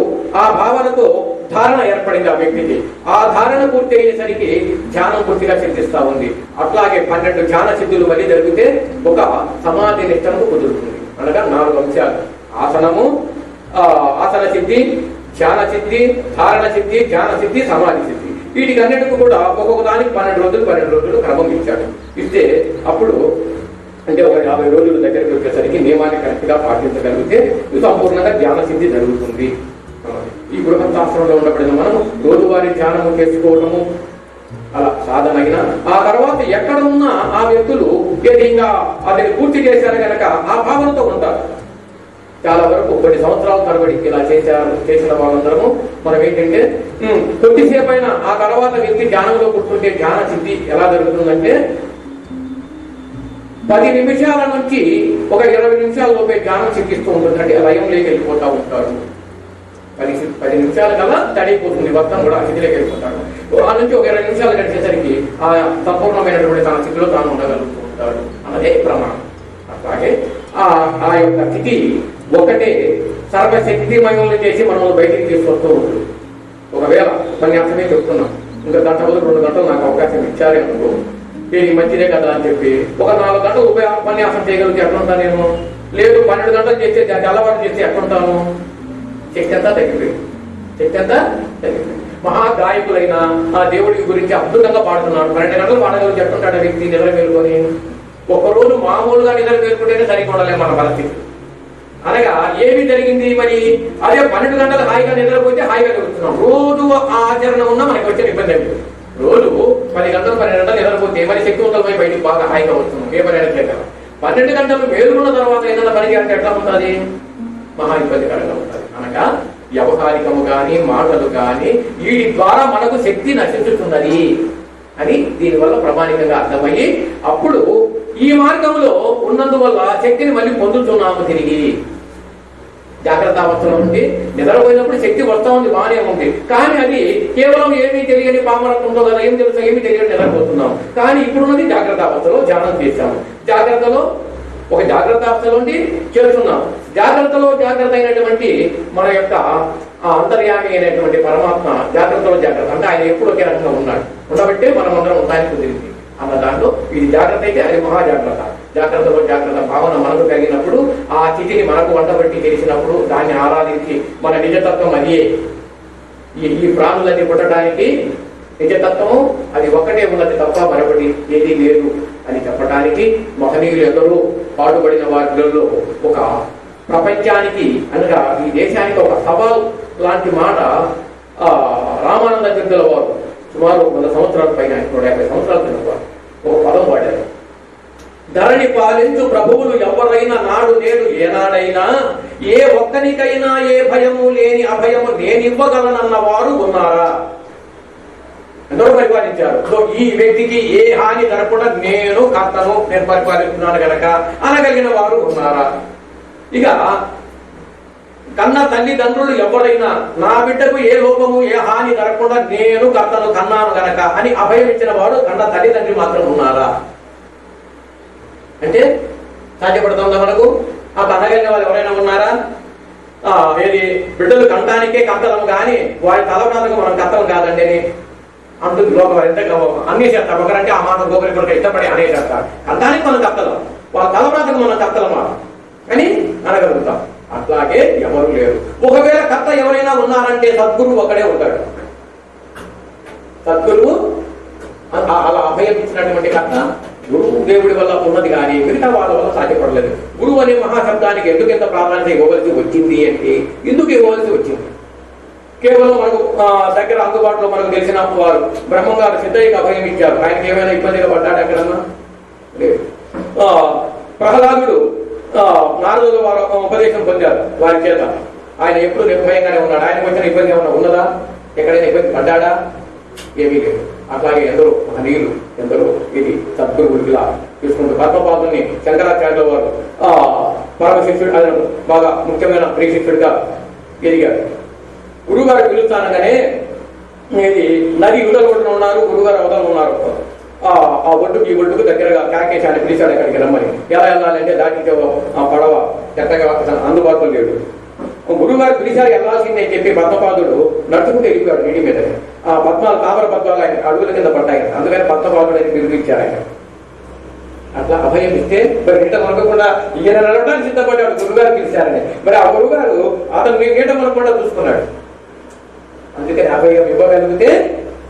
ఆ భావనతో ధారణ ఏర్పడింది ఆ వ్యక్తికి. ఆ ధారణ పూర్తి అయ్యేసరికి ధ్యానం పూర్తిగా సిద్ధిస్తా ఉంది. అట్లాగే 12 ధ్యాన సిద్ధులు మళ్ళీ జరిగితే ఒక సమాధి నిష్టము కుదురుతుంది. అనగా 4 అంశాలు: ఆసనము, ఆసన సిద్ధి, ధ్యాన సిద్ధి, ధారణ సిద్ధి, ధ్యాన సిద్ధి, సమాధి సిద్ధి. వీటికి అన్నిటికీ కూడా ఒక్కొక్క దానికి 12 రోజులు క్రమం ఇచ్చాడు. ఇస్తే అప్పుడు అంటే ఒక 50 రోజుల దగ్గరికి వచ్చేసరికి నియమాన్ని కరెక్ట్ గా పాటించగలిగితే సంపూర్ణంగా ధ్యాన సిద్ధి జరుగుతుంది. ఈ బృహత్శాస్త్రంలో ఉన్నప్పుడు మనం రోజువారీ ధ్యానము చేసుకోవడము అలా సాధనగిన ఆ తర్వాత ఎక్కడ ఉన్నా ఆ వ్యక్తులు ఇంకా అది పూర్తి చేశారు కనుక ఆ భావనతో ఉంటారు. చాలా వరకు కొన్ని సంవత్సరాల తరబడి ఇలా చేసిన వాళ్ళందరము మనం ఏంటంటే కొద్దిసేపు అయినా ఆ తర్వాత వ్యక్తి ధ్యానంలో కూర్చుంటే ధ్యాన సిద్ధి ఎలా జరుగుతుందంటే 10 నిమిషాల నుంచి ఒక 20 నిమిషాల లోపే ధ్యానం సిద్ధిస్తూ ఉంటుంది. అంటే లయంలోకి వెళ్ళిపోతూ ఉంటారు. 10 నిమిషాల కల్లా తడిపోతుంది, మొత్తం కూడా స్థితిలోకి వెళ్ళిపోతాడు. ఆ నుంచి ఒక 20 నిమిషాలు గడిచేసరికి ఆ సంపూర్ణమైనటువంటి తన స్థితిలో తాను ఉండగలుగుతూ ఉంటాడు అన్నదే ప్రమాణం. అట్లాగే ఆ యొక్క స్థితి ఒకటే సర్వశక్తిమయంలో చేసి మనల్ని బయటికి తీసుకొస్తూ ఉంటుంది. ఒకవేళ ఉపన్యాసమే చెప్తున్నాం, ఇంకా గంట బదులు 2 గంటలు నాకు అవకాశం ఇచ్చారే అనుకో, ఇది మంచిదే కదా అని చెప్పి ఒక 4 గంటలు ఉపన్యాసం చేయగలిగితే ఎట్లుంటా నేను? లేదు 12 గంటలు చేస్తే అలవాటు చేస్తే ఎట్లుంటాను? శక్తి అంతా తగ్గిపోయింది. శక్తి అంతా తగ్గిపోయింది. మహాగాయకులైన ఆ దేవుడి గురించి అద్భుతంగా పాడుతున్నాడు. 12 గంటలు పాడగలిగి ఎట్లుంటాడు వ్యక్తి నిద్ర మేలుకొని? ఒక్కరోజు మామూలుగా నిద్ర మేలుకుంటేనే సరిపోవడలే మన పరిస్థితి. అనగా ఏమి జరిగింది మరి? అదే 12 గంటలు హాయిగా నిద్రపోతే హాయిగా జరుగుతున్నాం. రోజు ఆచరణ ఉన్నా మనకి వచ్చే ఇబ్బంది ఏమి? రోజు 10 గంటలు 12 గంటలు నిద్రపోతే మరి శక్తివంతులపై బయటికి బాగా హాయిగా వస్తున్నాం. ఏ పని అయినా కదా 12 గంటలు మేలుకున్న తర్వాత ఏదైనా పని అంటే ఎట్లా ఉంటుంది? మహా ఇబ్బందికరంగా ఉంటుంది. అనగా వ్యవహారికము కానీ మాటలు కానీ వీటి ద్వారా మనకు శక్తి నశించుతున్నది అని దీనివల్ల ప్రామాణికంగా అర్థమయ్యి అప్పుడు ఈ మార్గంలో ఉన్నందువల్ల శక్తిని మళ్ళీ పొందుతున్నాము తిరిగి. జాగ్రత్త అవస్థలో ఉండి నిద్రపోయినప్పుడు శక్తి వస్తూ ఉంది, బాగానే ఉంది. కానీ అది కేవలం ఏమీ తెలియని పామరత్వంతో కదా, ఏం తెలుసా, ఏమీ తెలియని నిద్రపోతున్నాం. కానీ ఇప్పుడున్నది జాగ్రత్త అవస్థలో ధ్యానం చేశాము. జాగ్రత్తలో ఒక జాగ్రత్త అవస్థలో ఉండి చేస్తున్నాం. జాగ్రత్తలో జాగ్రత్త అయినటువంటి మన యొక్క అంతర్యామి అయినటువంటి పరమాత్మ జాగ్రత్తలో జాగ్రత్త అంటే ఆయన ఎప్పుడు ఒకే రకంగా ఉన్నాడు. ఉండబట్టే మనం అందరం ఉండడానికి కుదిరింది అన్న దాంట్లో ఇది జాగ్రత్త అయితే అది మహాజాగ్రత్త. జాగ్రత్తలో జాగ్రత్త భావన మనకు కలిగినప్పుడు ఆ స్థితిని మనకు వంటబట్టి తెలిసినప్పుడు దాన్ని ఆరాధించి మన నిజతత్వం అదే. ఈ ప్రాణులన్నీ పుట్టడానికి నిజతత్వము అది ఒక్కటే ఉన్నది తప్ప మరొకటి ఏదీ లేదు అని చెప్పడానికి మహనీయులు ఎందరో పాటుపడిన వాటిలో ఒక ప్రపంచానికి అనగా ఈ దేశానికి ఒక సవాల్ లాంటి మాట రామానంద తీర్థుల వారు సుమారు 100 సంవత్సరాల పైన 150 సంవత్సరాల కింద వారు ఒక పదం వాడారు. ధరణి పాలించు ప్రభువులు ఎవరైనా నాడు నేడు ఏనాడైనా ఏ ఒక్కనికైనా ఏ భయము లేని అభయము నేనివ్వగలనన్న వారు ఉన్నారా? ఎందరో పరిపాలించారు. సో ఈ వ్యక్తికి ఏ హాని జరగకుండా నేను కర్తను, నేను పరిపాలిస్తున్నాను గనక అనగలిగిన వారు ఉన్నారా? ఇక కన్న తల్లిదండ్రులు ఎవరైనా నా బిడ్డకు ఏ లోపము ఏ హాని జరగకుండా నేను కర్తను కన్నాను గనక అని అభయం ఇచ్చిన వాడు కన్న తల్లిదండ్రి మాత్రం ఉన్నారా? అంటే సాధ్యపడుతుందా మనకు? ఆ కన్నగలిగిన వాళ్ళు ఎవరైనా ఉన్నారా? ఏది బిడ్డలు కంటానికే కర్తలము కానీ వారి తలప్రాతకు మనం కర్తలం కాదండి అని అంటుంది లోకం. ఎంత అన్నీ చేస్తారు. ఒకరంటే ఆ మాట గోపరి కొరకు ఇష్టపడి అనే చేస్తారు. కంటానికి మనం కర్తలం, వాళ్ళ తలప్రాతకు మనం కర్తలమా అని అనగలుగుతాం. అట్లాగే ఎవరు లేరు. ఒకవేళ కర్త ఎవరైనా ఉన్నారంటే సద్గురువు ఒకడే ఉంటాడు. సద్గురువు అలా అభయం ఇచ్చినటువంటి కర్త గురువు దేవుడి వల్ల ఉన్నది కానీ మిగతా వాళ్ళ వల్ల సాధ్యపడలేదు. గురువు అనే మహాశబ్దానికి ఎందుకు ఎంత ప్రాధాన్యత ఇవ్వవలసి వచ్చింది అంటే ఎందుకు ఇవ్వవలసి వచ్చింది? కేవలం మనకు దగ్గర అందుబాటులో మనకు తెలిసిన వారు బ్రహ్మంగారు సిద్ధయ్యకి అభయం ఇచ్చారు. ఆయనకి ఏమైనా ఇబ్బందిగా పడ్డాడు ఎక్కడన్నా? లేదు. ప్రహ్లాదుడు నారదుల వారు ఉపదేశం పొందారు వారి చేత. ఆయన ఎప్పుడు నిర్భయంగానే ఉన్నాడు. ఆయనకు వచ్చిన ఇబ్బంది ఏమైనా ఉన్నదా? ఎక్కడైనా ఇబ్బంది పడ్డాడా? ఏమీ లేదు. అట్లాగే ఎందరో మహనీయులు ఎందరో ఇది సద్గురువులా తీసుకుంటూ పద్మపాదుని శంకరాచార్యుల వారు పరమ శిష్యుడు, ఆయన బాగా ముఖ్యమైన ప్రియ శిష్యుడిగా ఎదిగారు. గురువుగారు పిలుస్తానగానే ఇది నది యువతల ఒడ్డున ఉన్నారు, గురువుగారు అవతల ఉన్నారు. ఆ ఒడ్డుకి ఈ ఒడ్డుకు దగ్గరగా కాకేసి ఆయన పిలిచాడు అక్కడికి రమ్మని. ఎలా వెళ్ళాలంటే దాటించే పడవ ఎక్కగా అందుబాటులో లేడు. గురువుగారు పిలిచారు వెళ్ళాల్సిందే అని చెప్పి పద్మపాదుడు నడుచుకుంటూ వెళ్ళిపోయాడు నీటి మీద. ఆ పద్మాలు తామర పద్మాలు ఆయన అడుగుల కింద పడ్డాయి. అందుకని పద్మపాదుడు అని పిలిపించారు ఆయన. అట్లా అభయం ఇస్తే మరి నీట మనకుండా ఈయన నడవడానికి సిద్ధపడ్డాడు గురువుగారు పిలిచారని. మరి ఆ గురువుగారు అతను మీ నీట మనకుండా చూసుకున్నాడు. అందుకని అభయం ఇవ్వగలిగితే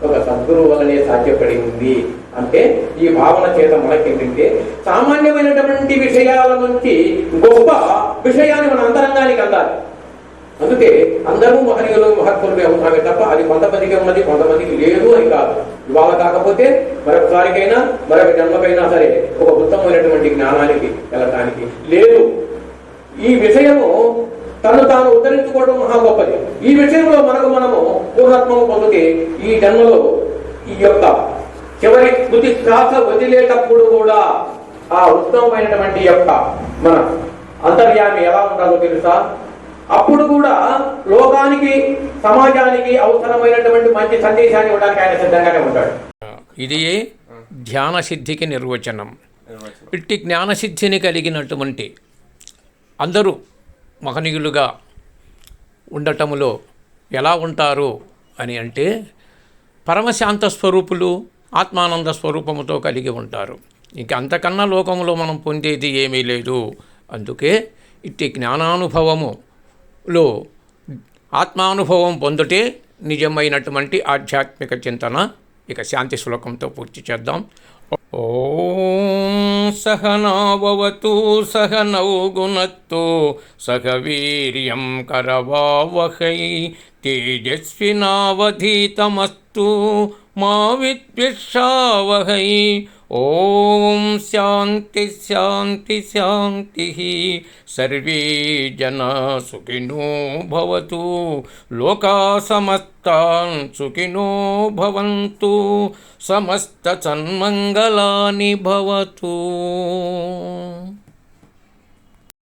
ఒక సద్గురువు వల్లనే సాధ్యపడి ఉంది. అంటే ఈ భావన చేత మనకేంటంటే సామాన్యమైనటువంటి విషయాల నుంచి గొప్ప విషయాన్ని మన అంతరంగానికి అందాలి. అందుకే అందరూ మహనీయులు మహత్తులు అవుతామే తప్ప అది కొంతమందికి ఉన్నది కొంతమందికి లేదు అని కాదు. ఇవాళ కాకపోతే మరొకసారికైనా మరొక జన్మకైనా సరే ఒక ఉత్తమమైనటువంటి జ్ఞానానికి వెళ్ళటానికి లేదు. ఈ విషయము తను తాను ఉద్ధరించుకోవడం మహా గొప్పది. ఈ విషయంలో మనము పూర్ణత్వము పొందితే ఈ జన్మలో ఈ యొక్క చివరి తుది శ్వాస వదిలేటప్పుడు కూడా ఆ ఉత్తమమైనటువంటి యొక్క మన అంతర్యామి ఎలా ఉండాలో తెలుసా? అప్పుడు కూడా లోకానికి సమాజానికి అవసరమైనటువంటి మంచి సందేశాన్ని ఇవ్వడానికి ఆయన సిద్ధంగానే ఉంటాడు. ఇది ధ్యాన సిద్ధికి నిర్వచనం. ఇట్టి జ్ఞానసిద్ధిని కలిగినటువంటి అందరూ మహనీయులుగా ఉండటములో ఎలా ఉంటారు అని అంటే పరమశాంత స్వరూపులు, ఆత్మానంద స్వరూపముతో కలిగి ఉంటారు. ఇంక అంతకన్నా లోకంలో మనం పొందేది ఏమీ లేదు. అందుకే ఇట్టి జ్ఞానానుభవములో ఆత్మానుభవం పొందుటే నిజమైనటువంటి ఆధ్యాత్మిక చింతన. ఇక శాంతి శ్లోకంతో పూర్తి చేద్దాం. ఓం సహనావతు సహనౌ గుణత్తు సహ వీర్యం కరవావహై తేజస్వినావధీతమస్తు మా విద్విషావహై. ఓం శాంతి శాంతి శాంతి. సర్వే జనా సుఖినో భవంతు. లోకా సమస్తాన్ సుఖినో భవంతు. సమస్త సన్మంగళాని భవతు.